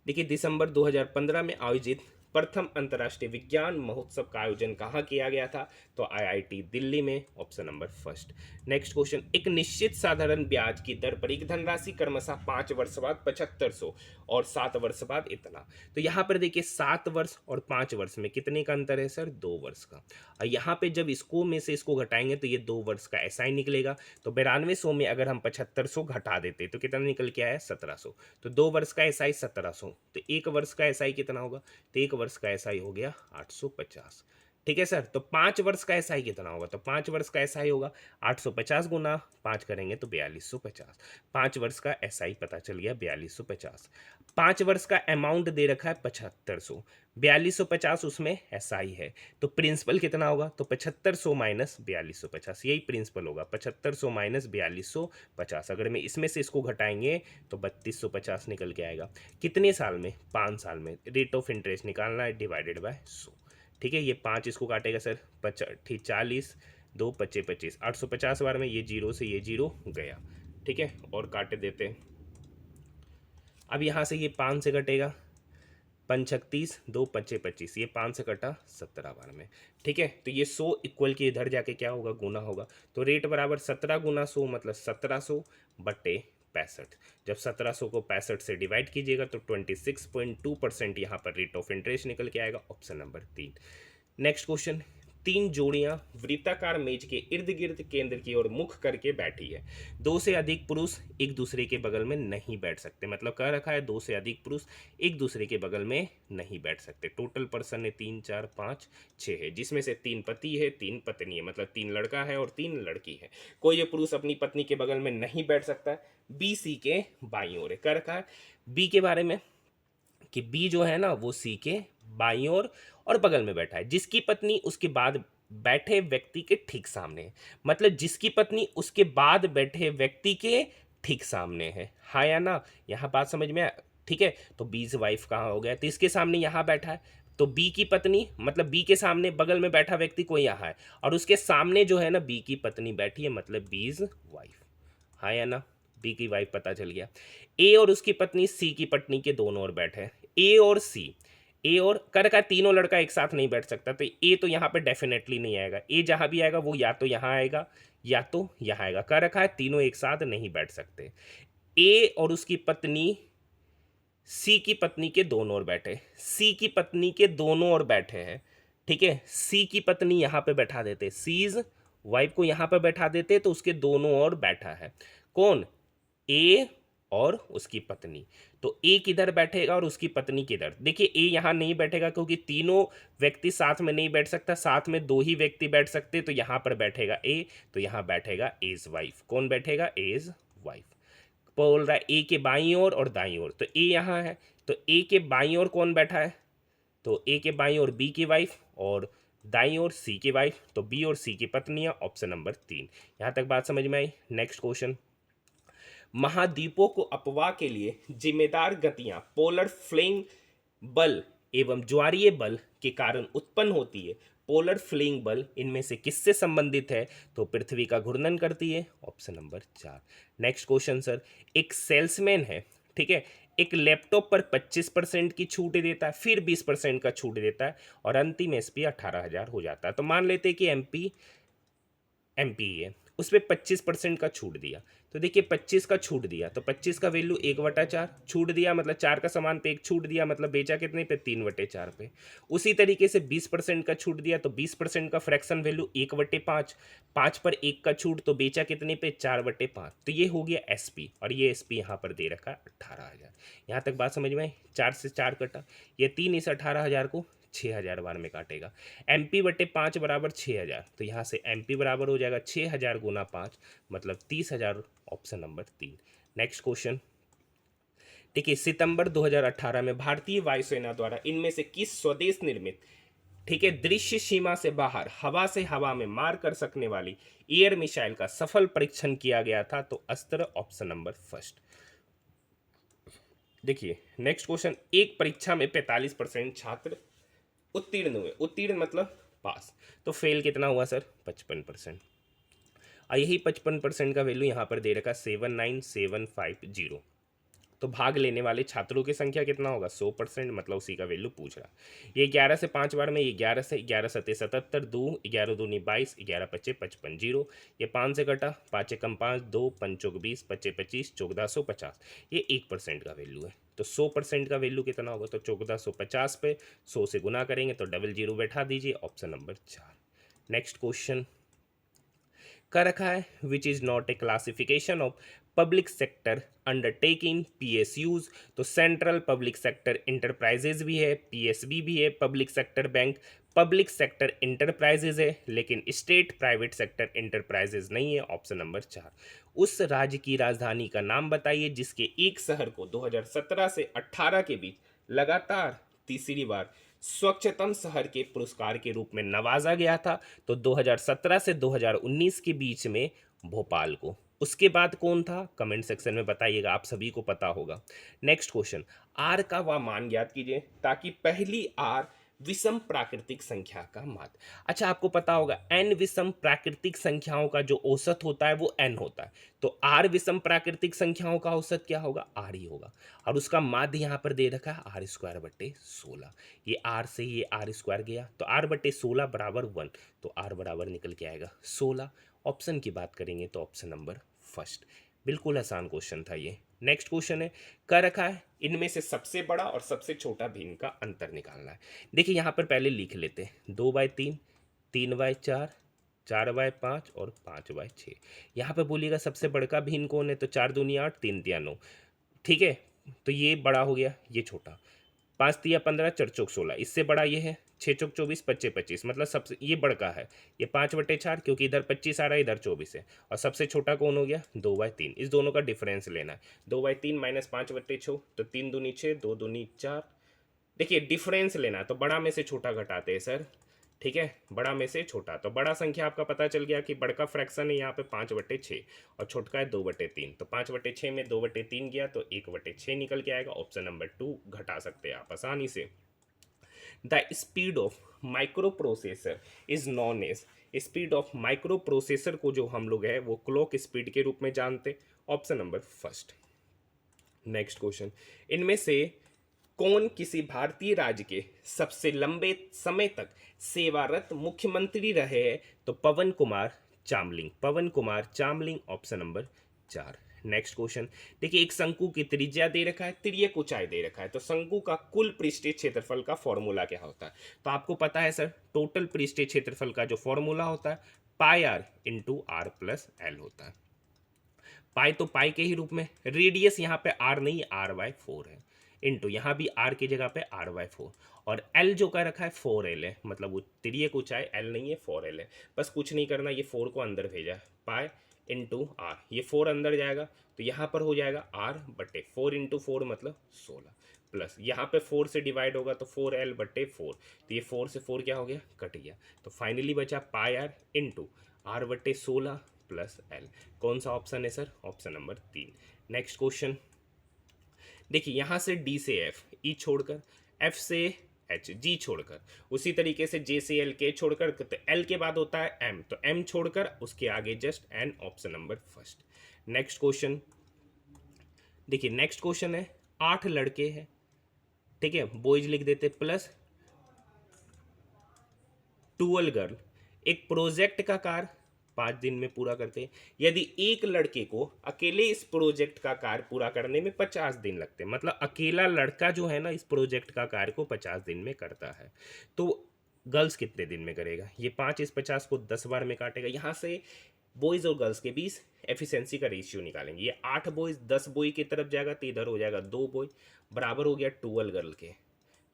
देखिए, दिसंबर 2015 में आयोजित प्रथम अंतर्राष्ट्रीय विज्ञान महोत्सव का आयोजन कहाँ किया गया था? तो आईआईटी दिल्ली में। Option number first. Next question, एक निश्चित साधारण ब्याज की दर पर एक धनराशि क्रमशः 5 वर्ष बाद 7500 और 7 वर्ष बाद इतना। तो यहाँ पर देखिए 7 वर्ष और 5 वर्ष में कितने का अंतर है सर? 2 वर्ष का। और यहाँ पे जब इसको में से इसको घटाएंगे तो ये 2 वर्ष का ऐसा ही निकलेगा। तो 9200 में अगर हम 7500 घटा देते तो कितना निकल के आया? 1700। तो 2 वर्ष का एसआई 1700, तो 1 वर्ष का एसआई कितना होगा? तो 1 वर्ष का एसआई हो गया 850। ठीक है सर। तो 5 वर्ष का एसआई कितना होगा? तो 5 वर्ष का एसआई होगा 850 गुना 5 करेंगे तो 4250। 5 वर्ष का एसआई पता चल गया 4250। 5 वर्ष का अमाउंट दे रखा है 7500, 4250 उसमें एसआई है, तो प्रिंसिपल कितना होगा? तो 7500 माइनस 4250, यही प्रिंसिपल होगा 7500 माइनस 4250। अगर में इसमें से इसको घटाएंगे तो 3250 निकल के आएगा। कितने साल में? 5 साल में। रेट ऑफ इंटरेस्ट निकालना है, डिवाइडेड बाय 100। ठीक है, ये 5 इसको काटेगा सर, 40 2 25 25, 850 बार में ये जीरो से ये जीरो गया। ठीक है, और काटे देते हैं। अब यहाँ से ये 5 से कटेगा, 5 2 25 25, ये 5 से कटा 17 बार में। ठीक है, तो ये 100 इक्वल के इधर जाके क्या होगा? गुना होगा। तो रेट बराबर 17 गुना 100 मतलब 1700 बटे 65। जब 1700 को 65 से डिवाइड कीजिएगा तो 26.2% यहाँ पर रेट ऑफ इंटरेस्ट निकल के आएगा। Option number 3। नेक्स्ट क्वेश्चन, 3 जोड़ियां वृत्ताकार मेज के इर्द गिर्द केंद्र की ओर मुख करके बैठी है। 2 से अधिक पुरुष एक दूसरे के बगल में नहीं बैठ सकते, मतलब कह रखा है 2 से अधिक पुरुष एक दूसरे के बगल में नहीं बैठ सकते। टोटल पर्सन है 3 4 5 6 है, जिसमें से 3 पति है 3 पत्नी है, मतलब 3 लड़का है और 3 लड़की है। कोई ये पुरुष अपनी पत्नी के बगल में नहीं बैठ सकता है। बी सी के बाईं ओर है। कह रखा है बी के बारे में कि बी जो है ना वो सी के बाईं ओर और बगल में बैठा है, जिसकी पत्नी उसके बाद बैठे व्यक्ति के ठीक सामने है, मतलब जिसकी पत्नी उसके बाद बैठे व्यक्ति के ठीक सामने है। हाँ या ना? यहाँ बात समझ में ठीक है। तो बीज वाइफ कहाँ हो गया? तो इसके सामने यहाँ बैठा है, तो बी की पत्नी मतलब बी के सामने बगल में बैठा व्यक्ति कोई यहाँ है, और उसके सामने जो है ना बी की पत्नी बैठी है, मतलब बीज वाइफ। हाँ या ना? बी की वाइफ पता चल गया। ए और उसकी पत्नी सी की पत्नी के दोनों ओर बैठे हैं। ए और सी, ए और कर रखा है तीनों लड़का एक साथ नहीं बैठ सकता, तो ए तो यहाँ पे डेफिनेटली नहीं आएगा। ए जहाँ भी आएगा वो या तो यहाँ आएगा या तो यहाँ आएगा। कर रखा है तीनों एक साथ नहीं बैठ सकते। ए और उसकी पत्नी सी की पत्नी के दोनों ओर बैठे, सी की पत्नी के दोनों ओर बैठे हैं। ठीक है, सी की पत्नी यहाँ पे बैठा देते, सीज वाइफ को यहाँ पे बैठा देते, तो उसके दोनों ओर बैठा है कौन? ए और उसकी पत्नी। तो ए किधर बैठेगा और उसकी पत्नी किधर? देखिए ए यहाँ नहीं बैठेगा क्योंकि तीनों व्यक्ति साथ में नहीं बैठ सकता, साथ में 2 ही व्यक्ति बैठ सकते, तो यहाँ पर बैठेगा ए, तो यहाँ बैठेगा एज वाइफ। कौन बैठेगा? As wife. बोल रहा है ए के बाईं ओर और दाईं ओर, तो ए यहाँ है, तो ए के बाईं ओर कौन बैठा है? तो ए के बाईं ओर बी की वाइफ और दाईं ओर सी की वाइफ, तो बी और सी की पत्नियां। Option number 3। यहाँ तक बात समझ में आई। नेक्स्ट क्वेश्चन, महाद्वीपों को अपवाह के लिए जिम्मेदार गतियां पोलर फ्लेइंग बल एवं ज्वारीय बल के कारण उत्पन्न होती है। पोलर फ्लेइंग बल इनमें से किससे संबंधित है? तो पृथ्वी का घूर्णन करती है। Option number 4। Next question sir, एक सेल्समैन है, ठीक है, एक लैपटॉप पर 25% की छूट देता है, फिर 20% का छूट देता है और अंतिम एसपी 18,000 हो जाता है। तो मान लेते हैं कि एमपी है, उस पर 25% का छूट दिया, तो देखिए 25 का छूट दिया तो 25 का वैल्यू 1/4 छूट दिया, मतलब 4 का सामान पे 1 छूट दिया, मतलब बेचा कितने पे? 3/4 पे। उसी तरीके से 20% का छूट दिया तो 20% का फ्रैक्शन वैल्यू 1/5, 5 पर 1 का छूट तो बेचा कितने पे? 4/5। तो ये हो गया एसपी, और ये एसपी यहाँ पर दे रखा 18,000। यहाँ तक बात समझ में आई? 4 से 4 कटा, ये 3 इस 18,000 को 6000 बार में काटेगा। MP बटे 5 बराबर 6000, तो यहाँ से MP बराबर हो जाएगा 6000 गुना 5 मतलब 30,000, ऑप्शन नंबर 3। नेक्स्ट क्वेश्चन देखिए, सितंबर 2018 में भारतीय वायुसेना द्वारा इनमें से किस स्वदेश निर्मित, ठीक है, दृश्य सीमा से बाहर हवा से हवा में मार कर सकने वाली एयर मिसाइल का सफल परीक्षण किया गया था? तो अस्त्र, ऑप्शन नंबर फर्स्ट। देखिए नेक्स्ट क्वेश्चन, एक परीक्षा में 45% छात्र उत्तीर्ण हुए, उत्तीर्ण मतलब पास, तो फेल कितना हुआ सर? 55%। और यही 55% का वैल्यू यहाँ पर दे रखा 79750, तो भाग लेने वाले छात्रों की संख्या कितना होगा? 100%, मतलब उसी का वैल्यू पूछ रहा। ये 11 से 5 बार में, ये 11 से 11 सत्ते 77, 2 11 दूनी 22, 11 पच्चे 55, 0 ये 5 से कटा, 5 कम 5, 2 पंचोक 20, पच्चे 25, 1450, ये 1% का वैल्यू है। तो 100% का वैल्यू कितना होगा? तो 1450 पे 100 से गुना करेंगे तो डबल जीरो बैठा दीजिए, ऑप्शन नंबर 4। नेक्स्ट क्वेश्चन का रखा है, which is not a classification of public sector undertaking PSUs, तो सेंट्रल पब्लिक सेक्टर इंटरप्राइजेज भी है, PSB भी है, public sector bank public sector enterprises है, लेकिन स्टेट प्राइवेट सेक्टर इंटरप्राइजेज नहीं है, ऑप्शन नंबर 4। उस राज्य की राजधानी का नाम बताइए जिसके एक शहर को 2017 से 18 के बीच लगातार तीसरी बार स्वच्छतम शहर के पुरस्कार के रूप में नवाजा गया था? तो 2017 से 2019 के बीच में भोपाल को। उसके बाद कौन था? कमेंट सेक्शन में बताइएगा, आप सभी को पता होगा। नेक्स्ट क्वेश्चन, आर का वह मान ज्ञात कीजिए ताकि पहली आर विषम प्राकृतिक संख्या का माध्य। अच्छा, आपको पता होगा n विषम प्राकृतिक संख्याओं का जो औसत होता है वो n होता है, तो r विषम प्राकृतिक संख्याओं का औसत क्या होगा? r ही होगा, और उसका माध्य यहाँ पर दे रखा है r² बटे 16। ये r से ये r² गया तो r/16 बराबर 1, तो r बराबर निकल के आएगा 16। ऑप्शन की बात करेंगे तो ऑप्शन नंबर फर्स्ट। बिल्कुल आसान क्वेश्चन था ये। नेक्स्ट क्वेश्चन है, कर रखा है इनमें से सबसे बड़ा और सबसे छोटा भिन्न का अंतर निकालना है। देखिए यहाँ पर पहले लिख लेते हैं 2/3, 3/4, 4/5 और 5/6। यहाँ पर बोलिएगा सबसे बड़का भिन्न कौन है? तो 4 दूनी 8, 3 तिया 9, ठीक है, तो ये बड़ा हो गया, ये छोटा। 5 तिया 15, 4 चौक 16, इससे बड़ा ये है। 6 चौक 24, 25 25, मतलब सबसे ये बड़का है। ये 5/4 क्योंकि इधर 25 आ रहा है, इधर 24 है। और सबसे छोटा कौन हो गया? 2/3। इस दोनों का डिफरेंस लेना है। 2/3 माइनस 5/6, तो 3 दूनी 6, 2 दूनी 4। देखिए डिफरेंस लेना है तो बड़ा में से छोटा घटाते हैं सर, ठीक है, बड़ा में से छोटा। तो बड़ा संख्या आपका पता चल गया कि बड़का फ्रैक्शन है यहाँ पे 5/6 और छोटका है 2/3। तो 5/6 में 2/3 गया तो 1/6 निकल के आएगा, ऑप्शन नंबर 2 घटा सकते हैं आप आसानी से। The speed of micro processor is known as, speed of micro processor को जो हम लोग है वो क्लॉक स्पीड के रूप में जानते, option number first. Next question, इनमें से कौन किसी भारतीय राज्य के सबसे लंबे समय तक सेवारत मुख्यमंत्री रहे हैं? तो Pawan Kumar Chamling, Pawan Kumar Chamling, option number 4। Next question देखिए, एक शंकु की त्रिज्या दे रखा है, तिर्यक ऊंचाई दे रखा है, तो शंकु का कुल पृष्ठीय क्षेत्रफल का फॉर्मूला क्या होता है? तो आपको पता है सर, टोटल पृष्ठीय क्षेत्रफल का जो फॉर्मूला होता है pi r into r plus l होता है। पाई तो पाई के ही रूप में, रेडियस यहाँ पे आर नहीं r/4 है, इंटू यहाँ भी आर की जगह पे r/4, और एल जो का रखा है 4l है, मतलब वो तिर्यक ऊंचाई एल नहीं है 4l है। बस कुछ नहीं करना, ये 4 को अंदर भेजा है, पाई इंटू आर, ये 4 अंदर जाएगा तो यहाँ पर हो जाएगा r/4 इंटू 4 मतलब 16, प्लस यहाँ पे 4 से डिवाइड होगा तो 4l/4, तो ये 4 से 4 क्या हो गया? कट गया, तो फाइनली बचा pi r into r/16 plus l. कौन सा ऑप्शन है sir? Option number 3। Next question देखिए, यहाँ से डी से एफ, ई छोड़कर, एफ से एच, जी छोड़कर, उसी तरीके से जे से एल, के छोड़कर, तो एल के बाद होता है एम, तो एम छोड़कर उसके आगे just an, option number first. Next question देखिए, नेक्स्ट क्वेश्चन है 8 लड़के हैं, ठीक है, बॉयज लिख देते, प्लस 12 गर्ल, एक प्रोजेक्ट का कार्य 5 दिन में पूरा करते हैं। यदि एक लड़के को अकेले इस प्रोजेक्ट का कार्य पूरा करने में 50 दिन लगते हैं, मतलब अकेला लड़का जो है ना इस प्रोजेक्ट का कार्य को 50 दिन में करता है, तो गर्ल्स कितने दिन में करेगा? ये 5 इस 50 को 10 बार में काटेगा। यहाँ से बॉयज और गर्ल्स के बीच एफिशिएंसी का रेशियो निकालेंगे। ये 8 बॉयज 10 बॉय की तरफ जाएगा तो इधर हो जाएगा 2 बॉय, बराबर हो गया 12 गर्ल के,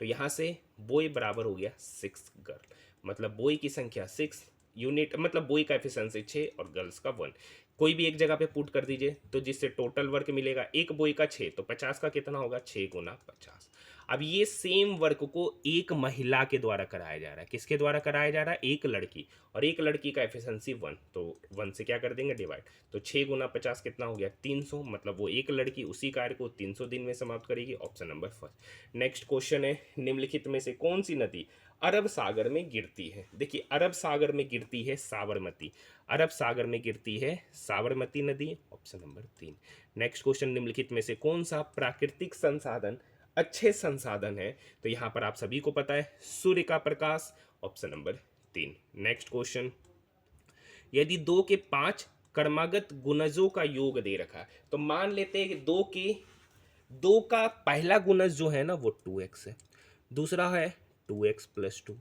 तो तो यहाँ से बॉय बराबर हो गया 6 गर्ल, मतलब बॉय की संख्या 6 यूनिट, मतलब बॉय का एफिशिएंसी 6 और गर्ल्स का 1। कोई भी एक जगह पे पुट कर दीजिए तो जिससे टोटल वर्क मिलेगा, एक बॉय का 6 तो 50 का कितना होगा, 6 गुना 50। अब ये सेम वर्क को एक महिला के द्वारा कराया जा रहा है, किसके द्वारा कराया जा रहा है, एक लड़की, और एक लड़की का एफिशिएंसी 1, तो 1 से क्या कर देंगे डिवाइड, तो 6 गुना 50 कितना हो गया 300, मतलब वो एक लड़की उसी कार्य को 300 दिन में समाप्त करेगी, option number first. Next question है, निम्नलिखित में से कौन सी नदी अरब सागर में गिरती है। देखिए अरब सागर में गिरती है साबरमती, अरब सागर में गिरती है साबरमती नदी, ऑप्शन नंबर 3। नेक्स्ट क्वेश्चन, निम्नलिखित में से कौन सा प्राकृतिक संसाधन अच्छे संसाधन है, तो यहां पर आप सभी को पता है सूर्य का प्रकाश, ऑप्शन नंबर 3। नेक्स्ट क्वेश्चन, यदि 2 के 5 क्रमागत गुणजों का योग दे रखा है, तो मान लेते हैं कि 2 का पहला गुणज जो है ना वो 2x है, दूसरा है 2x+2,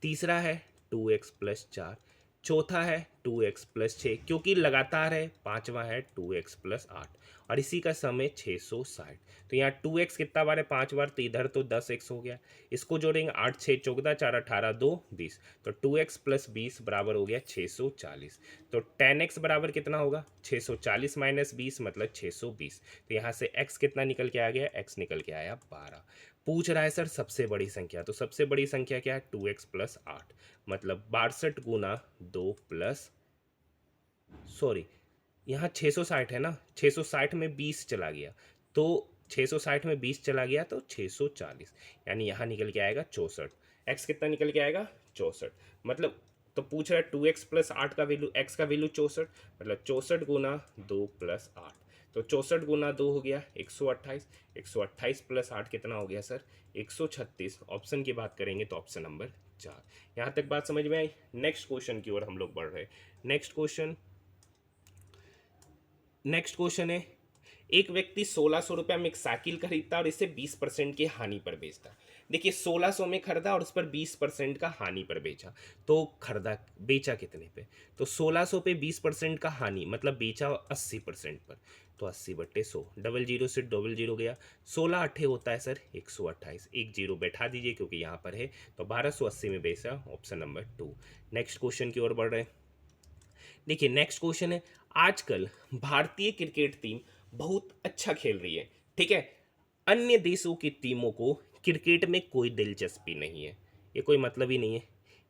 तीसरा है 2x+4, चौथा है 2x+6, क्योंकि लगातार है, पांचवा है 2x+8, और इसी का सम है 660। तो यहाँ 2x कितना बार है, 5 बार, तो इधर तो 10x हो गया, इसको जोड़ेंगे 8 6 14 4 18 2 20, तो 2x+20 बराबर हो गया 640। तो 10x बराबर कितना होगा, 640 - 20 मतलब 620। तो यहाँ से x कितना निकल के आ गया, x निकल के आया 12। पूछ रहा है सर सबसे बड़ी संख्या, तो सबसे बड़ी संख्या क्या है, 2x+8, मतलब 62 गुना 2 प्लस, सॉरी यहाँ 660 है ना, 660 में 20 चला गया, तो 660 में 20 चला गया तो 640, यानी यहाँ निकल के आएगा 64। एक्स कितना निकल के आएगा, 64, मतलब तो पूछ रहा है 2x+8 का वैल्यू, एक्स का वैल्यू 64, मतलब 64 गुना 2 प्लस 8, तो 64 गुना 2 हो गया 128, 128 प्लस 8 कितना हो गया सर, 136। ऑप्शन की बात करेंगे तो ऑप्शन नंबर 4। यहाँ तक बात समझ में आई। नेक्स्ट क्वेश्चन की ओर हम लोग बढ़ रहे हैं। नेक्स्ट क्वेश्चन है, एक व्यक्ति 1600 रुपया में एक साइकिल खरीदता और इसे 20% की हानि पर बेचता। देखिए 1600 में खरीदा और उस पर 20% का हानि पर बेचा, तो खरीदा बेचा कितने पे, तो 1600 पे 20% का हानि मतलब बेचा 80% पर, तो 80/100, डबल जीरो से डबल जीरो गया, 16 अट्ठे होता है सर 128, एक जीरो बैठा दीजिए क्योंकि यहाँ पर है, तो 1280 में बेचा, ऑप्शन नंबर 2। नेक्स्ट क्वेश्चन की ओर बढ़ रहे हैं। देखिए नेक्स्ट क्वेश्चन है, आजकल भारतीय क्रिकेट टीम बहुत अच्छा खेल रही है, ठीक है, अन्य देशों की टीमों को क्रिकेट में कोई दिलचस्पी नहीं है, ये कोई मतलब ही नहीं है,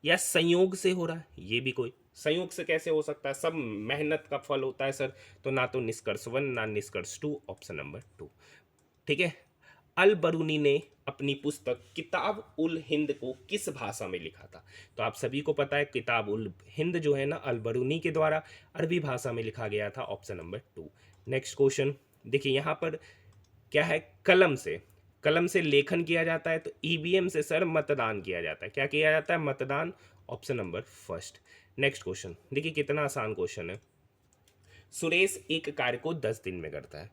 या संयोग से हो रहा है, ये भी कोई संयोग से कैसे हो सकता है, सब मेहनत का फल होता है सर, तो ना तो निष्कर्ष 1 ना निष्कर्ष 2, ऑप्शन नंबर 2, ठीक है। अल बरूनी ने अपनी पुस्तक किताब उल हिंद को किस भाषा में लिखा था, तो आप सभी को पता है किताब उल हिंद जो है ना अल बरूनी के द्वारा अरबी भाषा में लिखा गया था, ऑप्शन नंबर 2। नेक्स्ट क्वेश्चन देखिए, यहाँ पर क्या है, कलम से लेखन किया जाता है, तो ईवीएम से सर मतदान किया जाता है, क्या किया जाता है, मतदान, option number first. Next question देखिए कितना आसान क्वेश्चन है, सुरेश एक कार्य को 10 दिन में करता है,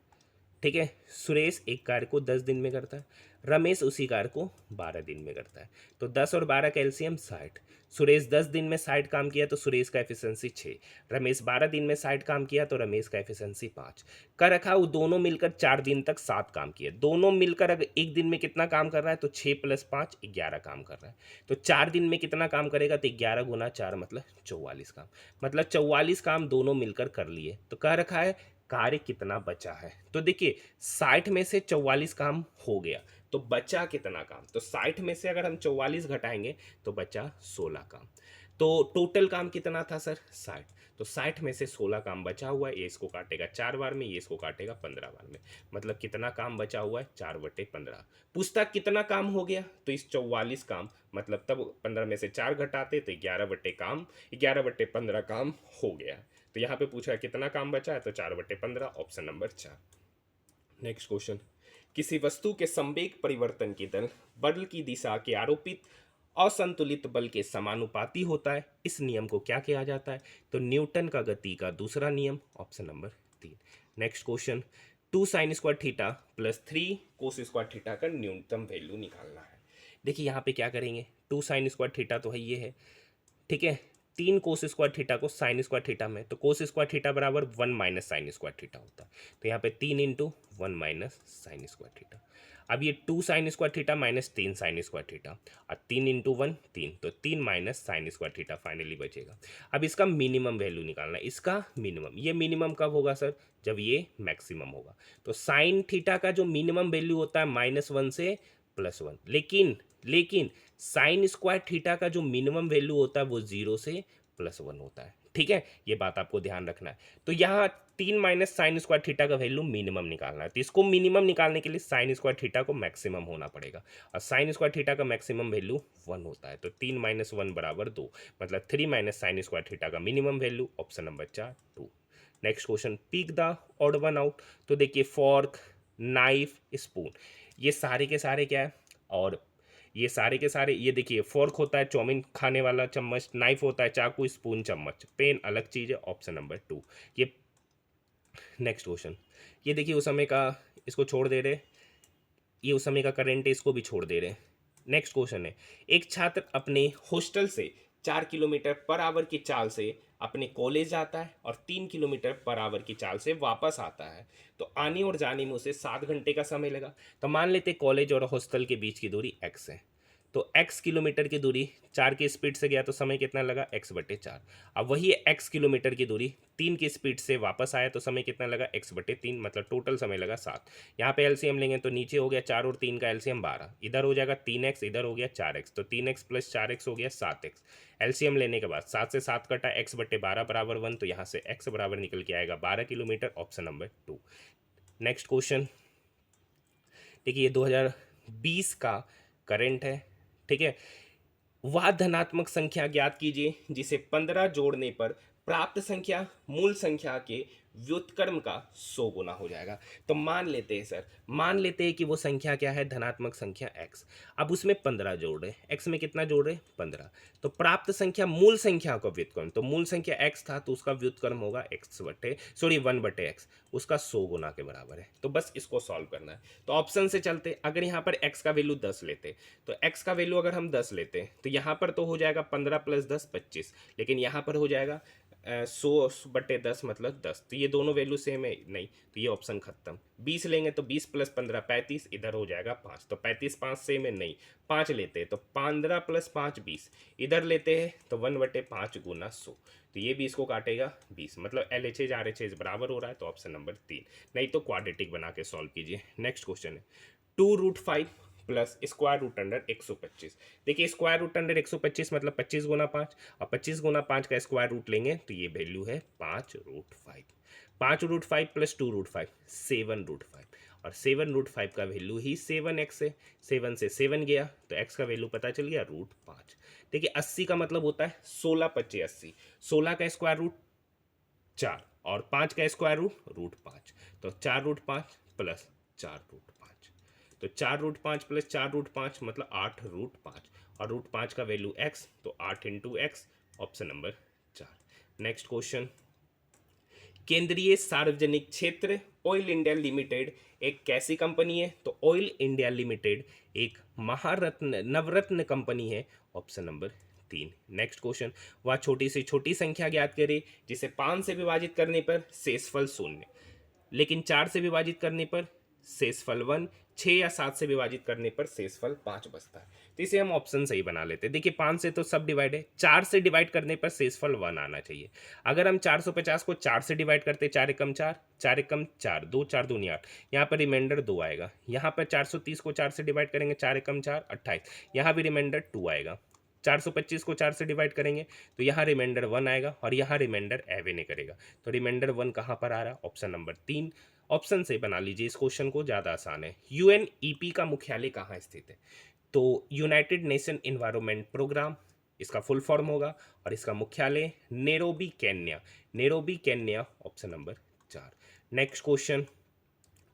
ठीक है, सुरेश एक कार्य को 10 दिन में करता है, रमेश उसी कार्य को 12 दिन में करता है, तो 10 और 12 का एलसीएम 60, सुरेश 10 दिन में 60 काम किया तो सुरेश का एफिशिएंसी 6, रमेश 12 दिन में 60 काम किया तो रमेश का एफिशिएंसी 5। कर रखा वो दोनों मिलकर 4 दिन तक 7 काम किए, दोनों मिलकर अगर एक दिन में कितना काम कर रहा है, तो 6 + 5 11 काम कर रहा है, तो 4 दिन में कितना काम करेगा, तो 11 गुना 4 मतलब 44 काम, मतलब 44 काम दोनों मिलकर कर लिए, तो कह रखा है कार्य कितना बचा है, तो देखिए 60 में से 44 काम हो गया, तो बचा कितना काम, तो 60 में से अगर हम 44 घटाएंगे तो बचा 16 काम, तो टोटल काम कितना था सर 60, तो 60 में से 16 काम बचा हुआ है, ये इसको काटेगा 4 बार में, ये इसको काटेगा 15 बार में, मतलब कितना काम बचा हुआ है 4/15। पूछता कितना काम हो गया, तो इस 44 काम मतलब तब 15 में से 4 घटाते तो 11/15 काम हो गया, तो यहाँ पे पूछा कितना काम बचा है, तो 4/15, ऑप्शन नंबर 4। नेक्स्ट क्वेश्चन, किसी वस्तु के संवेग परिवर्तन के दल बल की दिशा के आरोपित असंतुलित बल के समानुपाती होता है, इस नियम को क्या किया जाता है, तो न्यूटन का गति का दूसरा नियम, option number 3। Next question, 2 sin square theta plus 3 cos square theta का न्यूनतम वैल्यू निकालना है। देखिए यहाँ पे क्या करेंगे, 2 sin स्क्वायर थीटा तो है ये है, ठीक है, 3 कोस स्क्वायर थीटा को साइन स्क्वायर थीटा में, तो कोस स्क्वायर थीटा बराबर 1 - साइन स्क्वायर थीटा होता है, तो यहाँ पे 3 × 1 - साइन स्क्वायर थीटा। अब ये 2 sign square theta minus 3 sign square theta, और 3 इंटू 1 3, तो 3 minus sine square theta finally बचेगा। अब इसका मिनिमम वैल्यू निकालना है, इसका मिनिमम, ये मिनिमम कब होगा सर, जब ये मैक्सिमम होगा। तो साइन थीटा का जो मिनिमम वैल्यू होता है -1 से +1, लेकिन साइन स्क्वायर थीटा का जो मिनिमम वैल्यू होता है वो 0 से +1 होता है। ठीक है, ये बात आपको ध्यान रखना है। तो यहाँ 3 माइनस साइन स्क्वायर थीटा का वैल्यू मिनिमम निकालना है, तो इसको मिनिमम निकालने के लिए साइन स्क्वायर थीटा को मैक्सिमम होना पड़ेगा, और साइन स्क्वायर थीटा का मैक्सिमम वैल्यू 1 होता है। तो 3 माइनस 1 बराबर 2, मतलब 3 माइनस साइन स्क्वायर थीटा का minimum value, option number 4 2। Next question, pick the odd one out. तो देखिए फॉर्क, नाइफ, स्पून, ये सारे के सारे क्या है, और ये सारे के सारे, ये देखिए फोर्क होता है चाउमीन खाने वाला चम्मच, नाइफ होता है चाकू, स्पून चम्मच, पेन अलग चीज़ है, ऑप्शन नंबर 2 ये। नेक्स्ट क्वेश्चन, ये देखिए उस समय का, इसको छोड़ दे रहे, ये उस समय का करंट है, इसको भी छोड़ दे रहे। नेक्स्ट क्वेश्चन है, एक छात्र अपने हॉस्टल से 4 किलोमीटर पर आवर की चाल से अपने कॉलेज जाता है और 3 किलोमीटर पर आवर की चाल से वापस आता है, तो आने और जाने में उसे 7 घंटे का समय लगा। तो मान लेते कॉलेज और हॉस्टल के बीच की दूरी x है, तो x किलोमीटर की दूरी 4 की स्पीड से गया तो समय कितना लगा, x/4। अब वही x किलोमीटर की दूरी 3 की स्पीड से वापस आया तो समय कितना लगा, x/3, मतलब टोटल समय लगा 7। यहाँ पे एलसीएम लेंगे तो नीचे हो गया 4 और 3 का एलसीएम 12, इधर हो जाएगा 3x, इधर हो गया 4x, तो 3x + 4x हो गया 7x। एलसीएम लेने के बाद 7 से 7 कटा, x/12 बराबर 1, तो यहाँ से x बराबर निकल के आएगा 12 kilometre, option number 2। Next question, देखिए ये 2020 का करंट है, ठीक है। वह धनात्मक संख्या ज्ञात कीजिए जिसे 15 जोड़ने पर प्राप्त संख्या मूल संख्या के व्युत्क्रम का 100 गुना हो जाएगा। तो मान लेते हैं सर, मान लेते हैं कि वो संख्या क्या है, धनात्मक संख्या x। अब उसमें 15 जोड़ रहे, x में कितना जोड़ रहे, 15। तो प्राप्त संख्या मूल संख्या का व्युत्क्रम, तो मूल संख्या x था तो उसका व्युत्क्रम होगा 1/x, उसका 100 गुना के बराबर है। तो बस इसको सॉल्व करना है। तो ऑप्शन से चलते, अगर यहाँ पर x का वैल्यू 10 लेते, तो x का वैल्यू अगर हम 10 लेते तो यहाँ पर तो हो जाएगा 15 + 10 25, लेकिन यहाँ पर हो जाएगा 100/10 मतलब 10, तो ये दोनों वैल्यू सेम है नहीं, तो ये ऑप्शन खत्म। 20 लेंगे तो 20 + 15 35, इधर हो जाएगा 5, तो 35 5 सेम है नहीं, 5 लेते हैं तो 15 + 5 20, इधर लेते हैं तो 1/5 गुना 100, तो ये 20 को काटेगा 20, मतलब LHS RHS बराबर हो रहा है, तो ऑप्शन नंबर 3। नहीं तो क्वाड्रेटिक बना के सॉल्व कीजिए। नेक्स्ट क्वेश्चन है 2√5 प्लस स्क्वायर रूट अंडर 125। देखिए स्क्वायर रूट अंडर 125 मतलब 25 गुना 5, और 25 गुना 5 का स्क्वायर रूट लेंगे तो ये वैल्यू है 5√5। 5√5 प्लस 2√5 7√5, और 7√5 का वैल्यू ही 7x है, 7 से 7 गया तो x का वैल्यू पता चल गया √5। देखिए 80 का मतलब होता है 16 × 25 80, 16 का स्क्वायर रूट 4 और 5 का स्क्वायर रूट √5, तो 4√5 प्लस 4√5, तो 4√5 प्लस 4√5 मतलब 8√5, और √5 का वैल्यू x, तो 8 × x, option number 4। Next question, केंद्रीय सार्वजनिक क्षेत्र ऑयल इंडिया लिमिटेड एक कैसी कंपनी है, तो ऑयल इंडिया लिमिटेड एक महारत्न नवरत्न कंपनी है, ऑप्शन नंबर 3। नेक्स्ट क्वेश्चन, वह छोटी से छोटी संख्या ज्ञात करे जिसे 5 से विभाजित करने पर शेषफल 0, लेकिन 4 से विभाजित करने पर शेषफल 1, 6 या 7 से विभाजित करने पर शेषफल 5 बचता है। तो इसे हम ऑप्शन सही बना लेते हैं। देखिए 5 से तो सब डिवाइड है, 4 से डिवाइड करने पर शेषफल 1 आना चाहिए। अगर हम 450 को 4 से डिवाइड करते, 4 एकम 4, 4 एकम 4, 2 4 दूनी 8, यहाँ पर रिमाइंडर 2 आएगा। यहाँ पर 430 को 4 से डिवाइड करेंगे, 4 एकम 4 28, यहाँ भी रिमाइंडर 2 आएगा। 425 को 4 से डिवाइड करेंगे तो यहाँ रिमाइंडर 1 आएगा, और यहाँ रिमाइंडर एवे नहीं करेगा, तो रिमाइंडर 1 कहाँ पर आ रहा है, ऑप्शन नंबर 3। ऑप्शन से बना लीजिए इस क्वेश्चन को, ज़्यादा आसान है। UNEP का मुख्यालय कहाँ स्थित है, तो यूनाइटेड नेशन इन्वायरमेंट प्रोग्राम इसका फुल फॉर्म होगा, और इसका मुख्यालय Nairobi Kenya, option number 4। Next question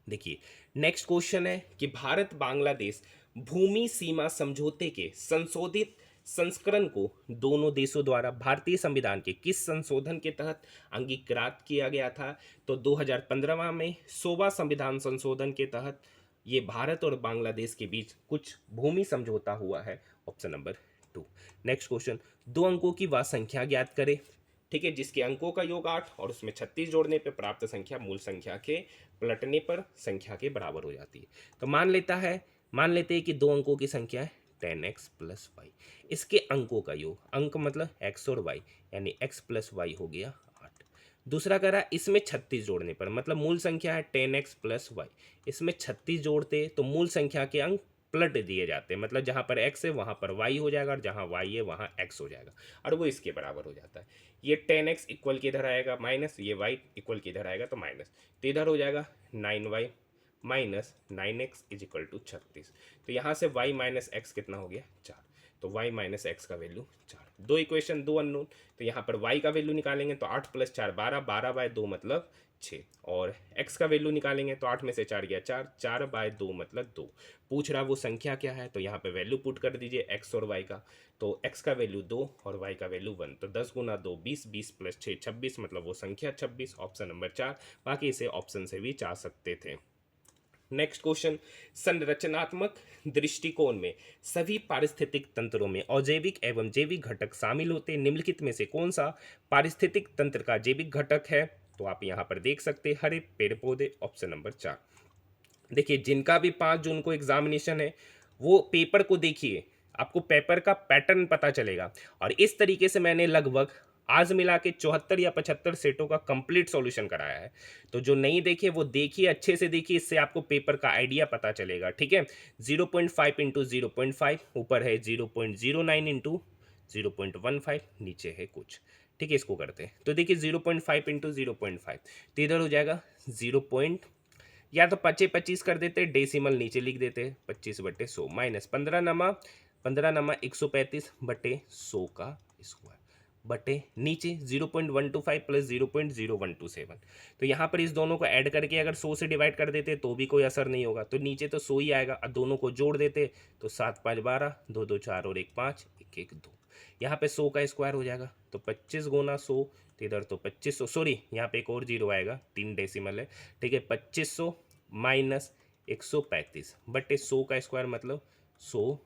देखिए, नेक्स्ट क्वेश्चन है कि भारत बांग्लादेश भूमि सीमा समझौते के संशोधित संस्करण को दोनों देशों द्वारा भारतीय संविधान के किस संशोधन के तहत अंगीकृत किया गया था, तो 2015 में 100वां संविधान संशोधन के तहत ये भारत और बांग्लादेश के बीच कुछ भूमि समझौता हुआ है, ऑप्शन नंबर 2। नेक्स्ट क्वेश्चन, 2 अंकों की वह संख्या ज्ञात करें ठीक है, जिसके अंकों का योग 8 और उसमें 36 जोड़ने पे प्राप्त संख्या मूल संख्या के पलटने पर संख्या के बराबर हो जाती है। तो मान लेते हैं कि दो अंकों की संख्या है 10x प्लस वाई, इसके अंकों का योग, अंक मतलब x और y, यानी x प्लस वाई हो गया 8। दूसरा करा इसमें 36 जोड़ने पर, मतलब मूल संख्या है 10x प्लस वाई, इसमें 36 जोड़ते तो मूल संख्या के अंक पलट दिए जाते हैं, मतलब जहाँ पर x है वहाँ पर y हो जाएगा और जहाँ y है वहाँ x हो जाएगा और वो इसके बराबर हो जाता है। ये 10x इक्वल किधर आएगा माइनस, ये y इक्वल किधर आएगा तो माइनस, तो इधर हो जाएगा 9y minus 9x is equal to 36। तो यहाँ से y माइनस एक्स कितना हो गया 4, तो y माइनस एक्स का वैल्यू 4। दो इक्वेशन दो अननोन, तो यहाँ पर y का वैल्यू निकालेंगे तो 8 प्लस 4 12, 12 बाय 2 मतलब 6, और x का वैल्यू निकालेंगे तो 8 में से 4 गया 4, 4 बाय 2 मतलब 2। पूछ रहा वो संख्या क्या है, तो यहाँ पे वैल्यू पुट कर दीजिए x और y का, तो x का वैल्यू 2 और y का वैल्यू 1, तो 10 गुना 2 20, 20 प्लस 6 26, मतलब वो संख्या 26, ऑप्शन नंबर 4। बाकी इसे ऑप्शन से भी चाह सकते थे। नेक्स्ट क्वेश्चन, संरचनात्मक दृष्टिकोण में सभी पारिस्थितिक तंत्रों में अजैविक एवं जैविक घटक शामिल होते हैं, निम्नलिखित में से कौन सा पारिस्थितिक तंत्र का जैविक घटक है, तो आप यहां पर देख सकते हैं हरे पेड़ पौधे, ऑप्शन नंबर 4। देखिए जिनका भी 5 जून को एग्जामिनेशन है वो पेपर को देखिए, आपको पेपर का पैटर्न पता चलेगा, और इस तरीके से मैंने लगभग आज मिला के 74 या 75 सेटों का कंप्लीट सॉल्यूशन कराया है। तो जो नहीं देखे वो देखिए, अच्छे से देखिए, इससे आपको पेपर का आइडिया पता चलेगा। ठीक है, 0.5 इंटू 0.5, ऊपर है 0.09 इंटू 0.15, नीचे है कुछ। ठीक है, इसको करते हैं तो देखिए 0.5 इंटू 0.5, तो इधर हो जाएगा 0. या तो 25 कर देते, डेसिमल नीचे लिख देते, 25/100 माइनस 15 नमा 135 बटे 100 का स्क्वायर बटे नीचे 0.125 प्लस 0.0127। तो यहाँ पर इस दोनों को ऐड करके अगर 100 से डिवाइड कर देते तो भी कोई असर नहीं होगा, तो नीचे तो 100 ही आएगा, और दोनों को जोड़ देते तो 7 5 12, 2 2 4 और 1 5, 1 1 2, यहाँ पे 100 का स्क्वायर हो जाएगा, तो 25 गुना 100, तो इधर तो 2500, सॉरी यहाँ पे एक और जीरो आएगा, 3 डेसिमल है। ठीक है, 2500 माइनस 135 बटे 100 का स्क्वायर मतलब 100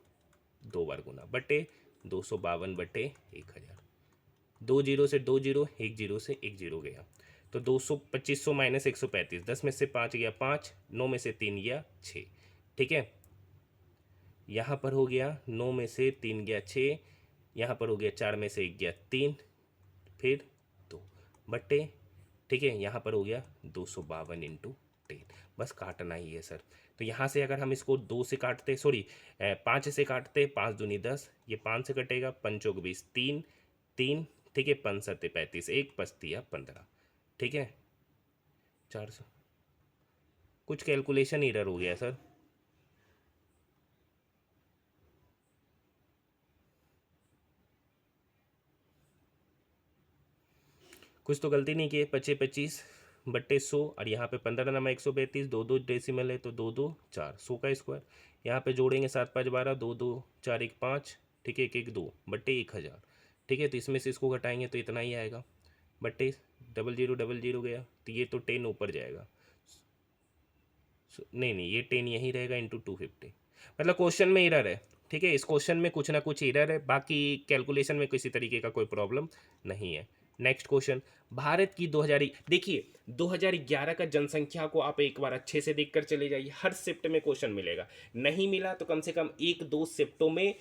दो बार गुना बटे 252 बटे 1000, 2 जीरो से 2 जीरो, 1 जीरो से 1 जीरो गया, तो 200 2500 माइनस 135, 10 में से 5 गया 5, 9 में से 3 गया 6। ठीक है, यहाँ पर हो गया 9 में से 3 गया 6, यहाँ पर हो गया 4 में से 1 गया 3, फिर 2 बटे, ठीक है, यहाँ पर हो गया 252 इंटू 10, बस काटना ही है सर। तो यहाँ से अगर हम इसको 2 से काटते, सॉरी 5 से काटते, 5 दूनी 10, ये 5 से कटेगा, 5 चौक 20, 3 3, ठीक है, 5 7 35, 1 पचती 15, ठीक है, 400, कुछ कैलकुलेशन एरर हो गया सर। कुछ तो गलती नहीं की, 25 बट्टे 100, और यहाँ पे 15 नमा 132, 2 2 डेसिमल है तो 2 2 4, 100 का स्क्वायर, यहाँ पे जोड़ेंगे 7 5 12, 2 2 4 1 5, ठीक है, 1 1 2 बट्टे 1000। ठीक है, तो इसमें से इसको घटाएंगे तो इतना ही आएगा, बट्टे 0000 गया, तो ये तो 10 ऊपर जाएगा, नहीं नहीं ये 10 यहीं रहेगा इंटू 250, मतलब क्वेश्चन में एरर है। ठीक है, इस क्वेश्चन में कुछ ना कुछ एरर है, बाकी कैलकुलेशन में किसी तरीके का कोई प्रॉब्लम नहीं है। नेक्स्ट क्वेश्चन, भारत की 2000, देखिए 2011 का जनसंख्या को आप एक बार अच्छे से देखकर चले जाइए, हर शिफ्ट में क्वेश्चन मिलेगा, नहीं मिला तो कम से कम 1 2 शिफ्टों में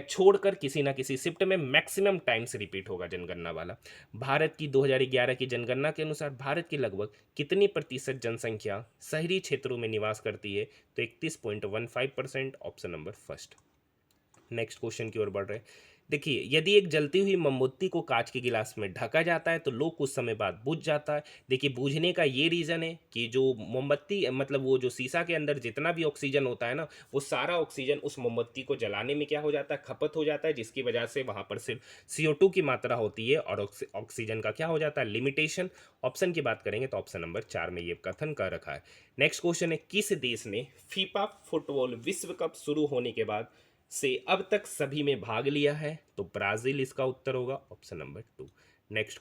छोड़कर किसी ना किसी शिफ्ट में मैक्सिमम टाइम्स रिपीट होगा जनगणना वाला। भारत की 2011 की जनगणना के अनुसार भारत की लगभग कितनी प्रतिशत जनसंख्या शहरी क्षेत्रों में निवास करती है, तो 31.15%, option number first. Next question की ओर बढ़ रहे हैं। देखिए यदि एक जलती हुई मोमबत्ती को कांच के गिलास में ढका जाता है तो लोग कुछ समय बाद बुझ जाता है। देखिए बूझने का ये रीज़न है कि जो मोमबत्ती मतलब वो जो शीशा के अंदर जितना भी ऑक्सीजन होता है ना, वो सारा ऑक्सीजन उस मोमबत्ती को जलाने में क्या हो जाता है, खपत हो जाता है, जिसकी वजह से वहाँ पर सिर्फ CO2 की मात्रा होती है और ऑक्सीजन का क्या हो जाता है, लिमिटेशन। ऑप्शन की बात करेंगे तो ऑप्शन नंबर 4 में ये कथन कर रखा है। नेक्स्ट क्वेश्चन है, किस देश ने फीफा फुटबॉल विश्व कप शुरू होने के बाद से अब तक सभी में भाग लिया है, तो ब्राजील इसका उत्तर होगा, ऑप्शन नंबर 2। नेक्स्ट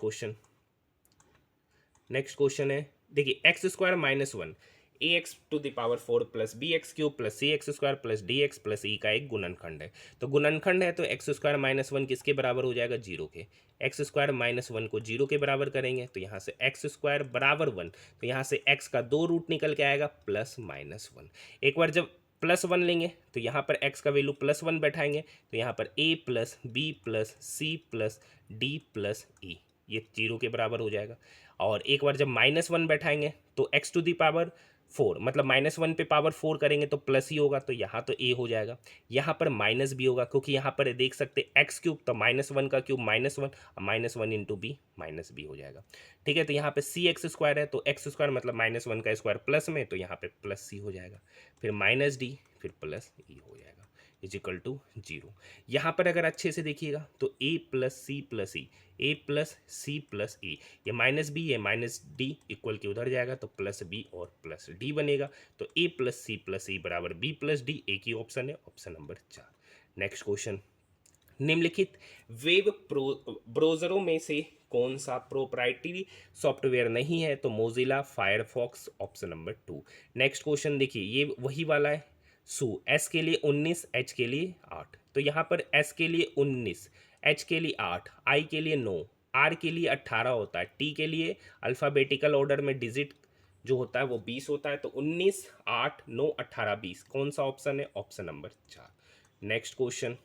क्वेश्चन है, देखिए x² - 1 a x to the power 4 plus b x cube plus c x square plus d x plus e का एक गुणनखंड है। तो गुणनखंड है तो एक्स स्क्वायर माइनस वन किसके बराबर हो जाएगा, जीरो के। एक्स स्क्वायर माइनस वन को जीरो के बराबर करेंगे तो यहाँ से एक्स स्क्वायर बराबर वन, तो यहाँ से एक्स का दो रूट निकल के आएगा प्लस माइनस वन। एक बार जब प्लस वन लेंगे तो यहाँ पर x का वैल्यू प्लस वन बैठाएंगे तो यहाँ पर a plus b plus c plus d plus e, ये जीरो के बराबर हो जाएगा। और एक बार जब माइनस वन बैठाएंगे तो x to the power four, मतलब माइनस वन पे पावर फोर करेंगे तो प्लस ही होगा, तो यहाँ तो a हो जाएगा। यहाँ पर माइनस भी होगा क्योंकि यहाँ पर देख सकते एक्स क्यूब, तो माइनस वन का cube minus one, minus one into B minus B हो जाएगा। ठीक है, तो यहाँ पे सी एक्स स्क्वायर है तो एक्स स्क्वायर मतलब माइनस वन का स्क्वायर प्लस में, तो यहाँ पे प्लस सी हो जाएगा, फिर माइनस डी फिर प्लस ई हो जाएगा इज इक्वल टू जीरो। यहाँ पर अगर अच्छे से देखिएगा तो ए प्लस सी प्लस ई, ए प्लस सी प्लस ई, ये माइनस बी ये माइनस डी इक्वल के उधर जाएगा तो प्लस बी और प्लस डी बनेगा। तो ए प्लस सी बराबर बी प्लस डी, एक ही ऑप्शन है, ऑप्शन नंबर 4। नेक्स्ट क्वेश्चन, निम्नलिखित वेब ब्राउज़रों में से कौन सा प्रोप्राइटरी सॉफ्टवेयर नहीं है, तो Mozilla Firefox, option number 2। Next question देखिए, ये वही वाला है, सू एस के लिए 19, एच के लिए 8, तो यहाँ पर एस के लिए 19, एच के लिए 8, आई के लिए 9, आर के लिए 18 होता है, टी के लिए अल्फ़ाबेटिकल ऑर्डर में डिजिट जो होता है वो 20 होता है, तो 19, 8, 9, 18, 20, कौन सा ऑप्शन है, ऑप्शन नंबर 4। नेक्स्ट क्वेश्चन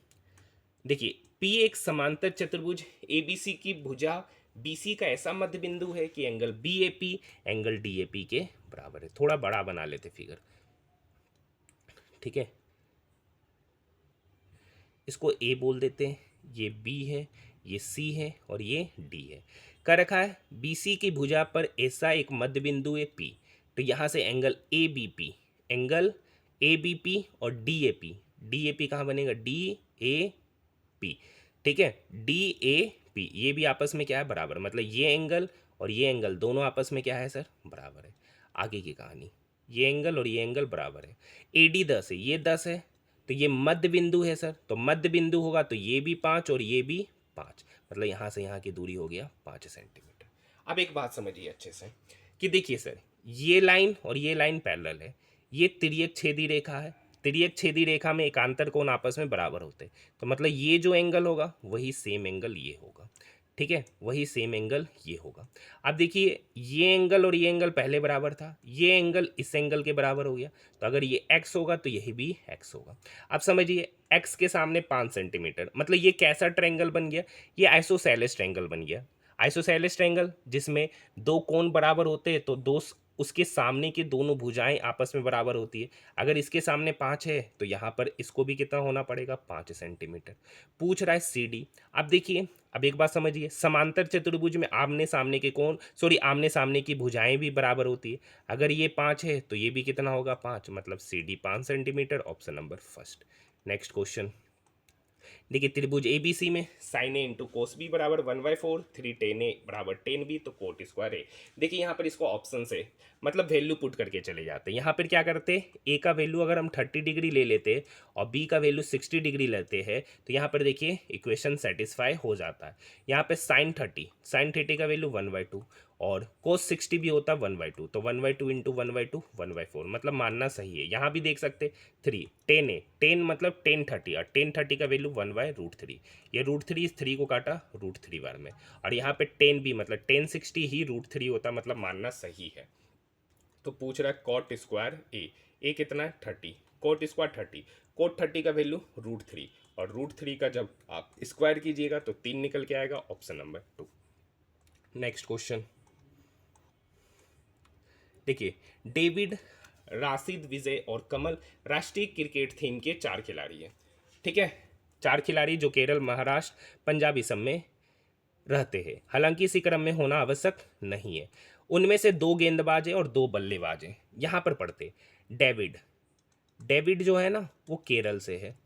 देखिए, P एक समांतर चतुर्भुज ABC की भुजा BC का ऐसा मध्य बिंदु है कि एंगल BAP एंगल DAP के बराबर है। थोड़ा बड़ा बना लेते फिगर, ठीक है, इसको A बोल देते हैं, ये B है, ये C है और ये D है। कर रखा है BC की भुजा पर ऐसा एक मध्य बिंदु है P, तो यहाँ से एंगल ABP और DAP कहाँ बनेगा, DAP, ठीक है, DAP ये भी आपस में क्या है, बराबर, मतलब ये एंगल और ये एंगल दोनों आपस में क्या है सर, बराबर है। आगे की कहानी, ये एंगल और ये एंगल बराबर है। AD 10 है, ये 10 है, तो ये मध्य बिंदु है सर, तो मध्य बिंदु होगा तो ये भी 5 और ये भी 5, मतलब यहाँ से यहाँ की दूरी हो गया 5 सेंटीमीटर। अब एक बात समझिए अच्छे से कि देखिए सर, ये लाइन और ये लाइन पैरेलल है, ये तिर्यक छेदी रेखा है, तिर्यक छेदी रेखा में एकांतर कोण आपस में बराबर होते हैं, तो मतलब ये जो एंगल होगा वही सेम एंगल ये होगा, ठीक है, वही सेम एंगल ये होगा। अब देखिए, ये एंगल और ये एंगल पहले बराबर था, ये एंगल इस एंगल के बराबर हो गया, तो अगर ये x होगा तो यही भी x होगा। अब समझिए, x के सामने 5 सेंटीमीटर, मतलब ये कैसा ट्रायंगल बन गया, ये आइसोसेलेस ट्रायंगल बन गया। आइसोसेलेस ट्रायंगल जिसमें दो कोण बराबर होते हैं तो दो उसके सामने की दोनों भुजाएं आपस में बराबर होती है। अगर इसके सामने 5 है तो यहाँ पर इसको भी कितना होना पड़ेगा, 5 सेंटीमीटर। पूछ रहा है CD। अब देखिए, अब एक बात समझिए, समांतर चतुर्भुज में आमने सामने के कोण, सॉरी, आमने सामने की भुजाएं भी बराबर होती है। अगर ये 5 है तो ये भी कितना होगा, 5, मतलब CD 5 centimetre, option number first. Next question देखिए, त्रिभुज ABC में साइन ए इंटू कोस बी बराबर 1/4, 3 टेन ए बराबर 10 बी, तो कोट स्क्वायर ए। देखिए यहाँ पर इसको ऑप्शन से मतलब वैल्यू पुट करके चले जाते हैं। यहाँ पर क्या करते हैं, ए का वैल्यू अगर हम 30 डिग्री ले लेते और बी का वैल्यू 60 डिग्री लेते हैं तो यहाँ पर देखिए इक्वेशन सेटिस्फाई हो जाता है। यहाँ पे साइन 30 का वैल्यू 1/2 और कोस 60 भी होता है 1/2, तो 1/2 इंटू 1/2 1/4, मतलब मानना सही है। यहाँ भी देख सकते 3 10 है, 10 मतलब 10 30 और 10 30 का वैल्यू 1/√3, ये √3 इस 3 को काटा √3 बार में, और यहाँ पे 10 भी मतलब 1060 ही √3 होता, मतलब मानना सही है। तो पूछ रहा है कॉट स्क्वायर ए कितना है 30, कोट स्क्वायर 30, कोट 30 का वैल्यू √3 और √3 का जब आप स्क्वायर कीजिएगा तो 3 निकल के आएगा, ऑप्शन नंबर 2। नेक्स्ट क्वेश्चन देखिए, डेविड, राशिद, विजय और कमल राष्ट्रीय क्रिकेट टीम के 4 खिलाड़ी हैं, ठीक है, 4 खिलाड़ी जो केरल, महाराष्ट्र, पंजाब असम में रहते हैं। हालांकि इसी क्रम में होना आवश्यक नहीं है। उनमें से 2 गेंदबाज हैं और 2 बल्लेबाज हैं। यहाँ पर पढ़ते डेविड जो है ना वो केरल से है,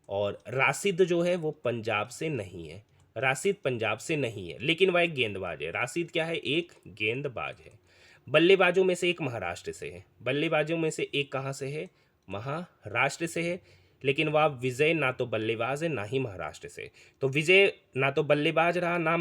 और राशिद जो है वो पंजाब से नहीं है। राशिद पंजाब से नहीं है लेकिन वह एक गेंदबाज है। राशिद क्या है, एक गेंदबाज है। बल्लेबाजों में से एक महाराष्ट्र से है, बल्लेबाजों में से एक कहाँ से है, महाराष्ट्र से है, लेकिन वह विजय ना तो बल्लेबाज है ना ही महाराष्ट्र से। तो विजय ना तो बल्लेबाज रहा ना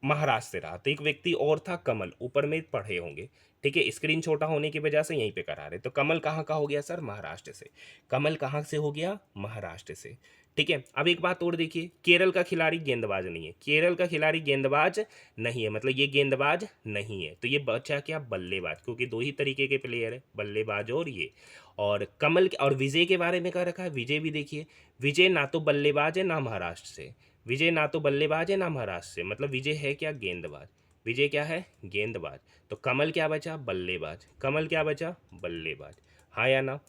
महाराष्ट्र से रहा। तो एक व्यक्ति और था कमल, ऊपर में पढ़े होंगे, ठीक है, स्क्रीन छोटा होने की वजह से यहीं पे करा रहे। तो कमल कहाँ का हो गया सर? महाराष्ट्र से। कमल कहाँ से हो गया? महाराष्ट्र से। ठीक है, अब एक बात और देखिए, केरल का खिलाड़ी गेंदबाज नहीं है, केरल का खिलाड़ी गेंदबाज नहीं है, मतलब ये गेंदबाज नहीं है, तो ये बचा क्या? बल्लेबाज, क्योंकि दो ही तरीके के प्लेयर है, बल्लेबाज और ये। और कमल और विजय के बारे में कह रखा है, विजय भी देखिए, विजय ना तो बल्लेबाज है ना महाराष्ट्र से, विजय ना तो बल्लेबाज है ना महाराष्ट्र से, मतलब विजय है क्या? गेंदबाज। विजय क्या है? गेंदबाज। तो कमल क्या बचा? बल्लेबाज। कमल क्या बचा? बल्लेबाज। हाँ या ना?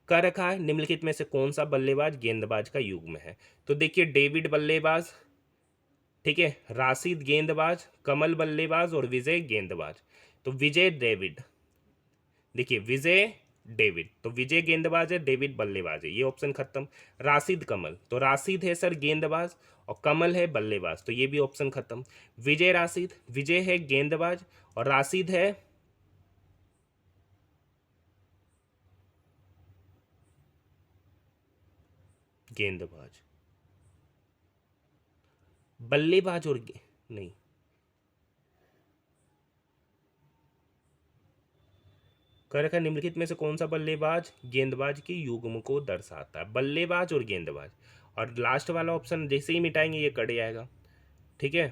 कर रखा है निम्नलिखित में से कौन सा बल्लेबाज गेंदबाज का युग्म है? तो देखिए, डेविड बल्लेबाज, ठीक है, राशिद गेंदबाज, कमल बल्लेबाज और विजय गेंदबाज। तो विजय डेविड, देखिए विजय डेविड, तो विजय गेंदबाज है, डेविड बल्लेबाज है, ये ऑप्शन खत्म। राशिद कमल, तो राशिद है सर गेंदबाज और कमल है बल्लेबाज, तो ये भी ऑप्शन खत्म। विजय राशिद, विजय है गेंदबाज और राशिद है गेंदबाज। बल्लेबाज और नहीं, कर रखा है निम्नलिखित में से कौन सा बल्लेबाज गेंदबाज की युग्म को दर्शाता है? बल्लेबाज और गेंदबाज, और लास्ट वाला ऑप्शन जैसे ही मिटाएंगे ये कट जाएगा, ठीक है।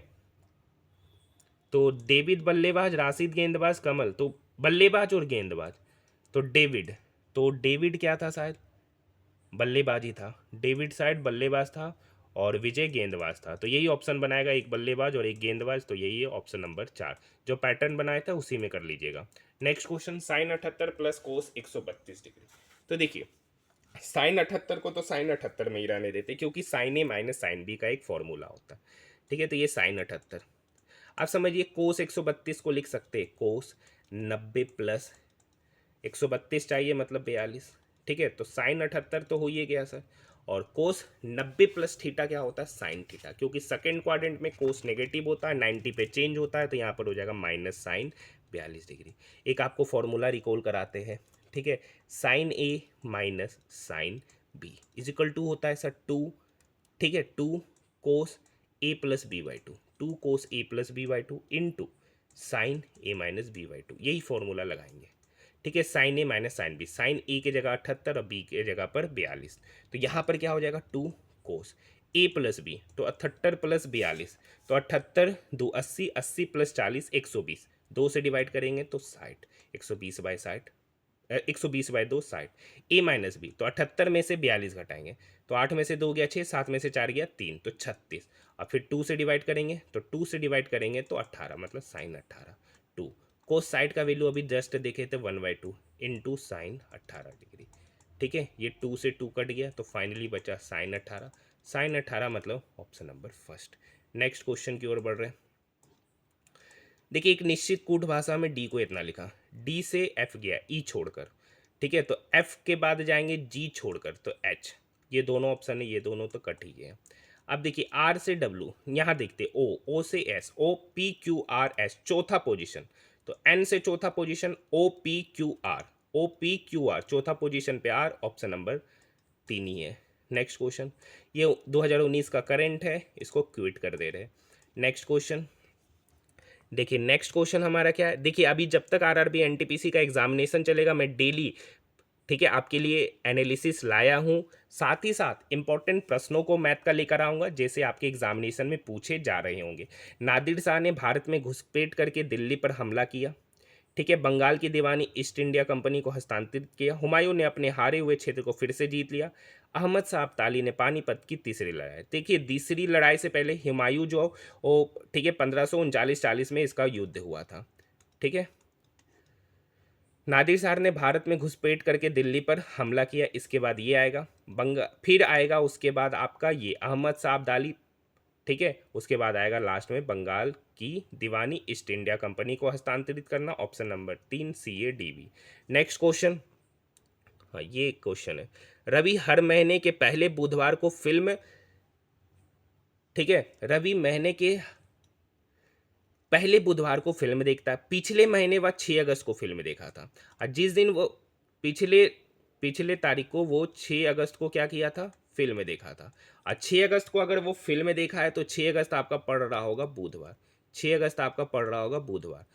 तो डेविड बल्लेबाज, राशिद गेंदबाज, कमल, तो बल्लेबाज और गेंदबाज, तो डेविड, तो डेविड क्या था? शायद बल्लेबाज ही था, डेविड शायद बल्लेबाज था और विजय गेंदबाज था, तो यही ऑप्शन बनाएगा, एक बल्लेबाज और एक गेंदबाज, तो यही है ऑप्शन नंबर 4। जो पैटर्न बनाया था उसी में कर लीजिएगा। Next question, sine 78 plus cos 132 degree. तो देखिए, साइन 78 को तो साइन 78 में ही रहने देते, क्योंकि sign a minus sine B का एक फॉर्मूला होता है, ठीक है। तो ये साइन 78, आप समझिए कोस 132 को लिख सकते हैं कोस 90 प्लस 132 चाहिए, मतलब 42, ठीक है। तो साइन 78 तो हो ही गया सर, और कोस 90 प्लस थीटा क्या होता है? साइन थीटा, क्योंकि सेकेंड क्वाड्रेंट में कोस नेगेटिव होता है, 90 पे चेंज होता है, तो यहाँ पर हो जाएगा माइनस साइन 42 डिग्री। एक आपको फॉर्मूला रिकॉल कराते हैं, ठीक है, sine a minus sine b is equal to होता है सर 2, ठीक है, 2 cos a plus b by 2, 2 cos a plus b by 2 into sine a minus b by 2, यही फॉर्मूला लगाएंगे, ठीक है। Sine a minus sine b, sine a की जगह 78 और बी की जगह पर 42, तो यहाँ पर क्या हो जाएगा? 2 कोस ए प्लस बी, तो 78 प्लस 42, तो 78 दो 80, 80 प्लस 40 120, 2 से डिवाइड करेंगे तो 60, 120 by 60, 120 by 2 60, A minus B, तो 78 में से 42 घटाएंगे, तो 8 में से 2 गया 6, 7 में से 4 गया 3, तो 36, और फिर 2 से डिवाइड करेंगे, तो 2 से डिवाइड करेंगे तो 18, मतलब साइन 18, 2 कोस साइड का वैल्यू अभी जस्ट देखे थे 1/2 इंटू साइन 18 डिग्री, ठीक है। ये 2 से 2 कट गया, तो फाइनली बचा साइन 18, साइन 18 मतलब option number first. Next question की ओर बढ़ रहे हैं। देखिए, एक निश्चित कूट भाषा में डी को इतना लिखा, डी से एफ गया ई छोड़कर, ठीक है, तो एफ के बाद जाएंगे जी छोड़कर, तो एच, ये दोनों ऑप्शन है, ये दोनों तो कट ही गए। अब देखिए, आर से डब्ल्यू, यहाँ देखते ओ, ओ से S, O P Q R S चौथा पोजीशन, तो एन से चौथा position O P Q R, O P Q R चौथा पोजीशन पे आर, ऑप्शन नंबर 3 ही है। नेक्स्ट क्वेश्चन, ये 2019 का करंट है, इसको क्विट कर दे रहे हैं। नेक्स्ट क्वेश्चन देखिए, नेक्स्ट क्वेश्चन हमारा क्या है? देखिए, अभी जब तक आरआरबी एनटीपीसी का एग्जामिनेशन चलेगा, मैं डेली, ठीक है, आपके लिए एनालिसिस लाया हूँ, साथ ही साथ इंपॉर्टेंट प्रश्नों को मैथ का लेकर आऊँगा, जैसे आपके एग्जामिनेशन में पूछे जा रहे होंगे। नादिर शाह ने भारत में घुसपैठ करके दिल्ली पर हमला किया, ठीक है। बंगाल की दीवानी ईस्ट इंडिया कंपनी को हस्तांतरित किया। हुमायूं ने अपने हारे हुए क्षेत्र को फिर से जीत लिया। अहमद शाह अब्दाली ने पानीपत की तीसरी लड़ाई, देखिए तीसरी लड़ाई से पहले हुमायूं जो वो, ठीक है, 1539-40 में इसका युद्ध हुआ था, ठीक है। नादिर शाह ने भारत में घुसपैठ करके दिल्ली पर हमला किया, इसके बाद ये आएगा फिर आएगा उसके बाद आपका ये अहमद शाह अब्दाली, ठीक है, उसके बाद आएगा लास्ट में बंगाल की दीवानी ईस्ट इंडिया कंपनी को हस्तांतरित करना, option number 3 C A D B. Next question, हाँ ये क्वेश्चन है, रवि हर महीने के पहले बुधवार को फिल्म, ठीक है, रवि महीने के पहले बुधवार को फिल्म देखता है, पिछले महीने वह 6 अगस्त को फिल्म देखा था, और जिस दिन वो पिछले पिछले तारीख को वो 6 अगस्त को क्या किया था? फिल्म देखा था। और 6 अगस्त को अगर वो फिल्म देखा है तो 6 अगस्त आपका पड़ रहा होगा बुधवार, 6 अगस्त आपका पड़ रहा होगा बुधवार।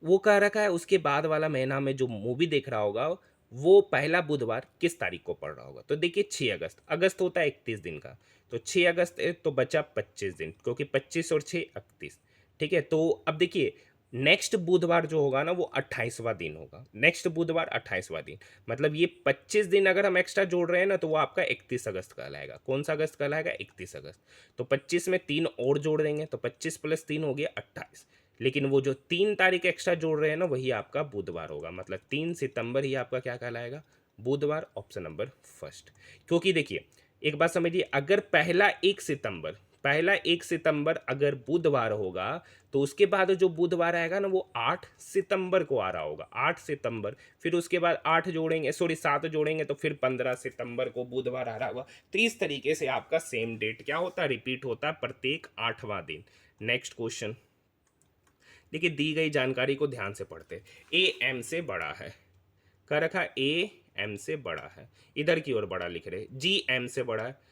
वो कह रखा है उसके बाद वाला महीना में जो मूवी देख रहा होगा वो पहला बुधवार किस तारीख को पड़ रहा होगा। तो देखिए 6 अगस्त, अगस्त होता है 31 दिन का, तो 6 अगस्त है तो बचा 25 दिन, क्योंकि 25 और 6 31। ठीक है, तो अब देखिए नेक्स्ट बुधवार जो होगा ना वो 28वां दिन होगा। नेक्स्ट बुधवार 28वां दिन, मतलब ये 25 दिन अगर हम एक्स्ट्रा जोड़ रहे हैं ना तो वो आपका 31 अगस्त कहलाएगा। कौन सा अगस्त कहलाएगा? 31 अगस्त। तो 25 में 3 और जोड़ देंगे तो 25 + 3 हो गया 28। लेकिन वो जो 3 तारीख एक्स्ट्रा जोड़ रहे हैं ना वही आपका बुधवार होगा, मतलब 3 सितंबर ही आपका क्या कहलाएगा? बुधवार। Option number first. क्योंकि देखिए एक बात समझिए, अगर पहला 1 सितंबर अगर बुधवार होगा तो उसके बाद जो बुधवार आएगा ना वो 8 सितंबर को आ रहा होगा, 8 सितंबर। फिर उसके बाद 8 जोड़ेंगे, सॉरी 7 जोड़ेंगे तो फिर 15 सितंबर को बुधवार आ रहा होगा। तो इस तरीके से आपका सेम डेट क्या होता है? रिपीट होता है प्रत्येक 8वां दिन। नेक्स्ट क्वेश्चन देखिए, दी गई जानकारी को ध्यान से पढ़ते। ए एम से बड़ा है, कह रखा ए एम से बड़ा है, इधर की ओर बड़ा लिख रहे। जी एम से बड़ा है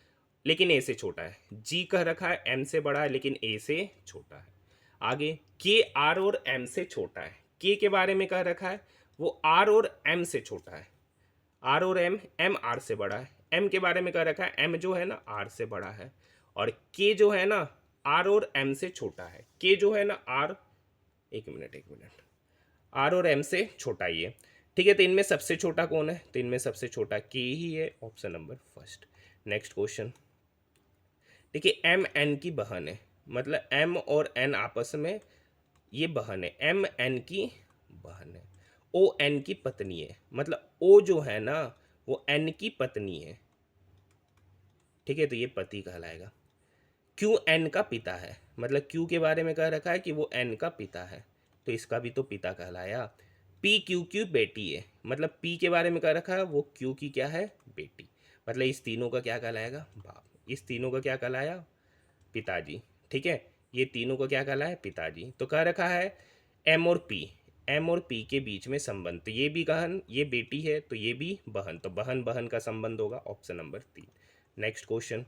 लेकिन ए से छोटा है। जी कह रखा है एम से बड़ा है लेकिन ए से छोटा है। आगे के आर और एम से छोटा है। के बारे में कह रखा है वो आर और एम से छोटा है। आर और एम, एम आर से बड़ा है। एम के बारे में कह रखा है एम जो है ना आर से बड़ा है। और के जो है ना आर और एम से छोटा है। के जो है ना आर, एक मिनट, आर और एम से छोटा ही है। ठीक है, तो इनमें सबसे छोटा कौन है? तो इनमें सबसे छोटा के ही है। Option number first. Next question देखिए, एम एन की बहन है, मतलब एम और एन आपस में ये बहन है। एम एन की बहन है। ओ एन की पत्नी है, मतलब ओ जो है ना वो एन की पत्नी है। ठीक है, तो ये पति कहलाएगा। क्यू एन का पिता है, मतलब क्यू के बारे में कह रखा है कि वो एन का पिता है, तो इसका भी तो पिता कहलाया। पी क्यू की बेटी है, मतलब पी के बारे में कह रखा है वो क्यू की क्या है? बेटी। मतलब इस तीनों का क्या कहलाएगा? बाप। इस तीनों का क्या कहलाया? पिताजी। ठीक है, ये तीनों का क्या कहलाया? पिताजी। तो कह रखा है एम और पी, एम और पी के बीच में संबंध, तो ये भी बहन, ये बेटी है तो ये भी बहन, तो बहन बहन का संबंध होगा। Option number 3। नेक्स्ट क्वेश्चन,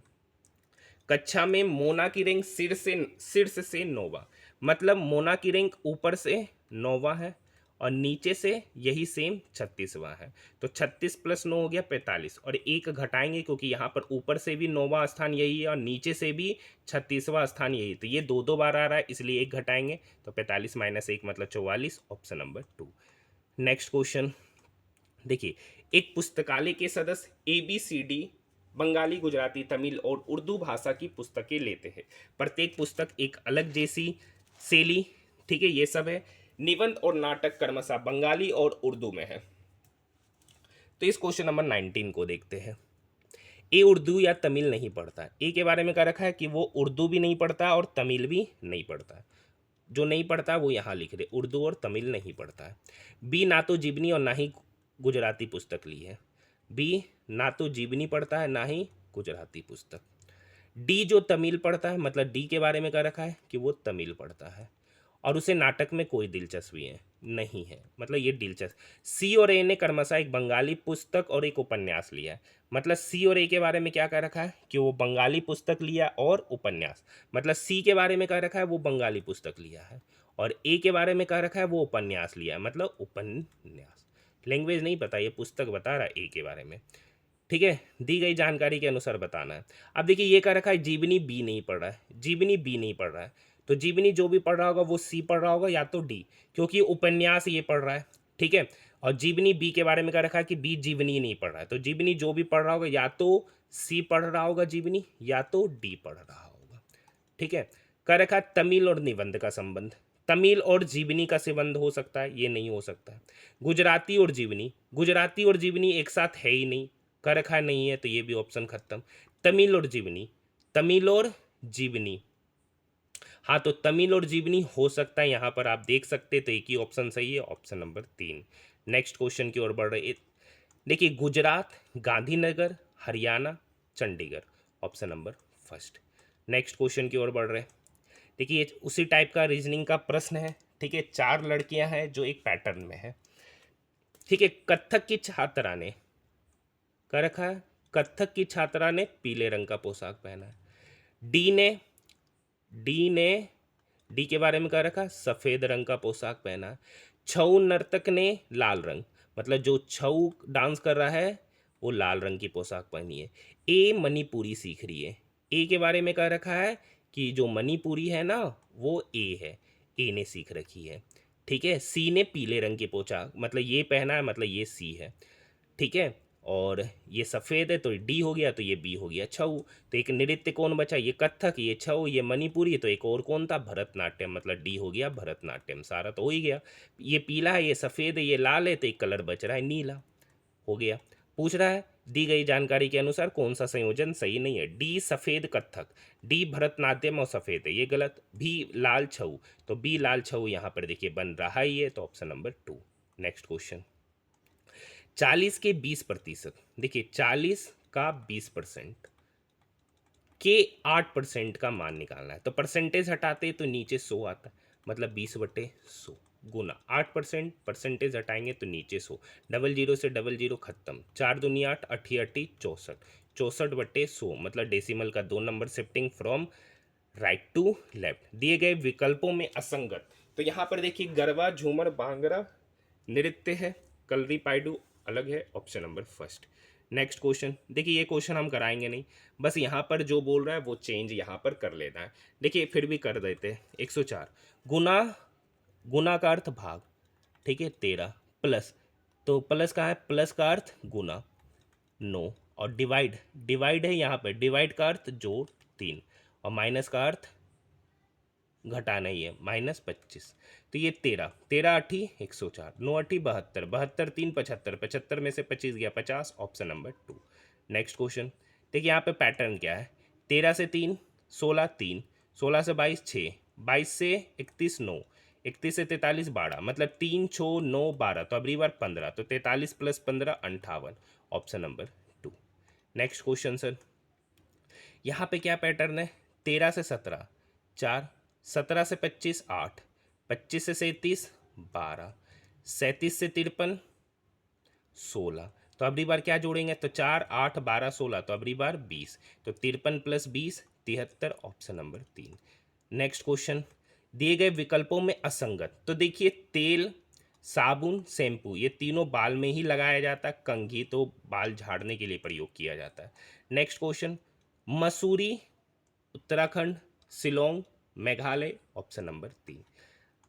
कक्षा में मोना की रैंक शीर्ष से 9वां, मतलब मोना की रैंक ऊपर से 9वां है और नीचे से यही सेम 36वां है। तो 36 + 9 हो गया 45, और एक घटाएंगे क्योंकि यहाँ पर ऊपर से भी 9वां स्थान यही है और नीचे से भी 36वां स्थान यही है, तो ये दो दो बार आ रहा है इसलिए एक घटाएंगे, तो 45 - 1 मतलब 44। Option number 2। नेक्स्ट क्वेश्चन देखिए, एक पुस्तकालय के सदस्य ABCD बंगाली, गुजराती, तमिल और उर्दू भाषा की पुस्तकें लेते हैं। प्रत्येक पुस्तक एक अलग जैसी शैली, ठीक है, ये सब है। निबंध और नाटक क्रमशः बंगाली और उर्दू में है। तो इस क्वेश्चन नंबर 19 को देखते हैं। ए उर्दू या तमिल नहीं पढ़ता है। ए के बारे में कह रखा है कि वो उर्दू भी नहीं पढ़ता और तमिल भी नहीं पढ़ता। जो नहीं पढ़ता वो यहाँ लिख दे, उर्दू और तमिल नहीं पढ़ता है। बी ना तो जीवनी और ना ही गुजराती पुस्तक ली है। बी ना तो जीवनी पढ़ता है ना ही गुजराती पुस्तक। डी जो तमिल पढ़ता है, मतलब डी के बारे में कह रखा है कि वो तमिल पढ़ता है और उसे नाटक में कोई दिलचस्पी है नहीं है, मतलब ये दिलचस्प। सी और ए ने क्रमशः एक बंगाली पुस्तक और एक उपन्यास लिया है, मतलब सी और ए के बारे में क्या कह रखा है कि वो बंगाली पुस्तक लिया और उपन्यास, मतलब सी के बारे में कह रखा है वो बंगाली पुस्तक लिया है और ए के बारे में कह रखा है वो उपन्यास लिया है, मतलब उपन्यास। लैंग्वेज नहीं पता, ये पुस्तक बता रहा है ए के बारे में। ठीक है, दी गई जानकारी के अनुसार बताना है। अब देखिए ये कह रखा है जीवनी बी नहीं पढ़ रहा है, जीवनी बी नहीं पढ़ रहा है, तो जीवनी जो भी पढ़ रहा होगा वो सी पढ़ रहा होगा या तो डी, क्योंकि उपन्यास ये पढ़ रहा है। ठीक है, और जीवनी बी के बारे में कह रखा है कि बी जीवनी नहीं पढ़ रहा है, तो जीवनी जो भी पढ़ रहा होगा या तो सी पढ़ रहा होगा जीवनी या तो डी पढ़ रहा होगा। ठीक है, कह रखा है तमिल और निबंध का संबंध, तमिल और जीवनी का संबंध हो सकता है, ये नहीं हो सकता है। गुजराती और जीवनी, गुजराती और जीवनी एक साथ है ही नहीं, कर रखा नहीं है, तो ये भी ऑप्शन खत्म। तमिल और जीवनी, तमिल और जीवनी, हाँ तो तमिल और जीवनी हो सकता है, यहाँ पर आप देख सकते, तो एक ही ऑप्शन सही है, ऑप्शन नंबर 3। नेक्स्ट क्वेश्चन की ओर बढ़ रहे। देखिए Gujarat, Gandhinagar, Haryana, Chandigarh, option number first. Next question की ओर बढ़ रहे। देखिए उसी टाइप का रीजनिंग का प्रश्न है। ठीक है, 4 लड़कियां हैं जो एक पैटर्न में है। ठीक है, कत्थक की छात्रा ने कर रखा है, कत्थक की छात्रा ने पीले रंग का पोशाक पहना है। डी ने डी ने डी के बारे में कह रखा, सफेद रंग का पोशाक पहना है। छऊ नर्तक ने लाल रंग, मतलब जो छऊ डांस कर रहा है वो लाल रंग की पोशाक पहनी है। ए मणिपुरी सीख रही है। ए के बारे में कह रखा है कि जो मणिपुरी है ना वो ए है, ए ने सीख रखी है। ठीक है। सी ने पीले रंग की पोशाक, मतलब ये पहना है, मतलब ये सी है। ठीक है। और ये सफ़ेद है तो डी हो गया, तो ये बी हो गया छऊ। तो एक नृत्य कौन बचा, ये कथक, ये छऊ, ये मणिपुरी, तो एक और कौन था, भरतनाट्यम, मतलब डी हो गया भरतनाट्यम। सारा तो हो ही गया। ये पीला है, ये सफ़ेद है, ये लाल है, तो एक कलर बच रहा है नीला, हो गया। पूछ रहा है दी गई जानकारी के अनुसार कौन सा संयोजन सही नहीं है। डी सफ़ेद कथक, डी भरतनाट्यम और सफ़ेद है, ये गलत। भी लाल छऊ, तो बी लाल छऊ यहाँ पर देखिए बन रहा ही है, तो ऑप्शन नंबर 2। नेक्स्ट क्वेश्चन, 40 के 20%, देखिए 40 का 20% के 8% का मान निकालना है। तो परसेंटेज हटाते तो नीचे 100 आता है, मतलब 20/100 गुना 8%, परसेंटेज हटाएंगे तो नीचे 100, डबल जीरो से डबल जीरो खत्म, 4 दूनी 8, अठी अठी 64, 64/100, मतलब डेसिमल का 2 number shifting from right to left. दिए गए विकल्पों में असंगत, तो यहाँ पर देखिए गरबा, झूमर, भांगड़ा नृत्य है, कलरी पाइडू अलग है, option number first. Next question, देखिए ये क्वेश्चन हम कराएंगे नहीं, बस यहाँ पर जो बोल रहा है वो चेंज यहाँ पर कर लेना है। देखिए फिर भी कर देते हैं। 104 गुना, गुना का अर्थ भाग, ठीक है। 13 प्लस, तो प्लस का है, प्लस का अर्थ गुना 9, और डिवाइड, डिवाइड है यहाँ पर, डिवाइड का अर्थ जोड़ 3, और माइनस का अर्थ घटाना ही है, -25। तो ये 13, 13 अठी 104, 9 अठी 72, 72 3 75, 75 में से 25 गया 50, ऑप्शन नंबर 2। नेक्स्ट क्वेश्चन, देखिए यहाँ पे पैटर्न क्या है। 13 से 3 16, 3 16 से 22 6, 22 से 31 9, 31 से 43 12, मतलब 3 6 9 12, तो अब बार 15, तो 43 + 15 58, option number 2। Next question sir, यहाँ पे क्या पैटर्न है। 13 से 17 4, 17 से 25 8, 25 से 37 12, 37 से 53 16, तो अबरी बार क्या जोड़ेंगे, तो 4 8 12 16, तो अबरी बार 20, तो 53 + 20 73, ऑप्शन नंबर 3। नेक्स्ट क्वेश्चन, दिए गए विकल्पों में असंगत, तो देखिए तेल, साबुन, शैम्पू ये तीनों बाल में ही लगाया जाता है, कंघी तो बाल झाड़ने के लिए प्रयोग किया जाता है। Next question, Mussoorie, Uttarakhand, Shillong, Meghalaya, option number 3।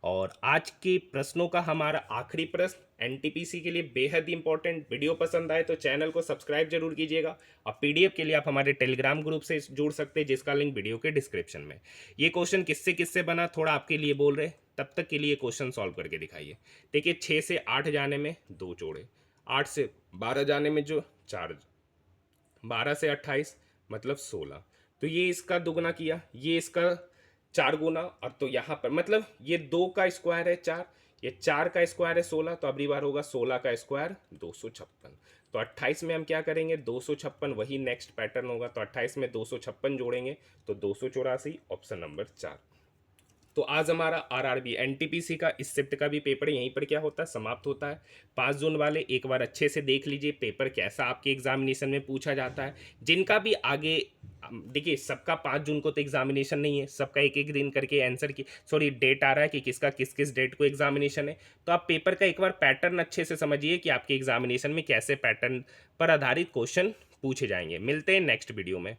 और आज के प्रश्नों का हमारा आखिरी प्रश्न एनटीपीसी के लिए बेहद इंपॉर्टेंट। वीडियो पसंद आए तो चैनल को सब्सक्राइब जरूर कीजिएगा, और पीडीएफ के लिए आप हमारे टेलीग्राम ग्रुप से जुड़ सकते हैं, जिसका लिंक वीडियो के डिस्क्रिप्शन में। ये क्वेश्चन किससे किससे बना थोड़ा आपके लिए बोल रहे, तब तक के लिए क्वेश्चन सॉल्व करके दिखाइए। देखिए 6 से 8 जाने में 2 जोड़े, 8 से 12 जाने में जो 4, 12 से 28 मतलब 16, तो ये इसका दुगना किया, ये इसका 4 गुना, और तो यहाँ पर मतलब ये 2 का स्क्वायर है 4, ये 4 का स्क्वायर है 16, तो अगली बार होगा 16 का स्क्वायर 256। तो 28 में हम क्या करेंगे 256, वही नेक्स्ट पैटर्न होगा, तो 28 में 256 जोड़ेंगे तो 284, ऑप्शन नंबर 4। तो आज हमारा आरआरबी एनटीपीसी का इस शिफ्ट का भी पेपर यहीं पर क्या होता है, समाप्त होता है। 5 जून वाले एक बार अच्छे से देख लीजिए पेपर कैसा आपके एग्जामिनेशन में पूछा जाता है। जिनका भी आगे, देखिए सबका 5 जून को तो एग्जामिनेशन नहीं है, सबका एक एक दिन करके आंसर की डेट आ रहा है कि किसका किस किस डेट को एग्जामिनेशन है। तो आप पेपर का एक बार पैटर्न अच्छे से समझिए कि आपके एग्जामिनेशन में कैसे पैटर्न पर आधारित क्वेश्चन पूछे जाएंगे। मिलते हैं नेक्स्ट वीडियो में।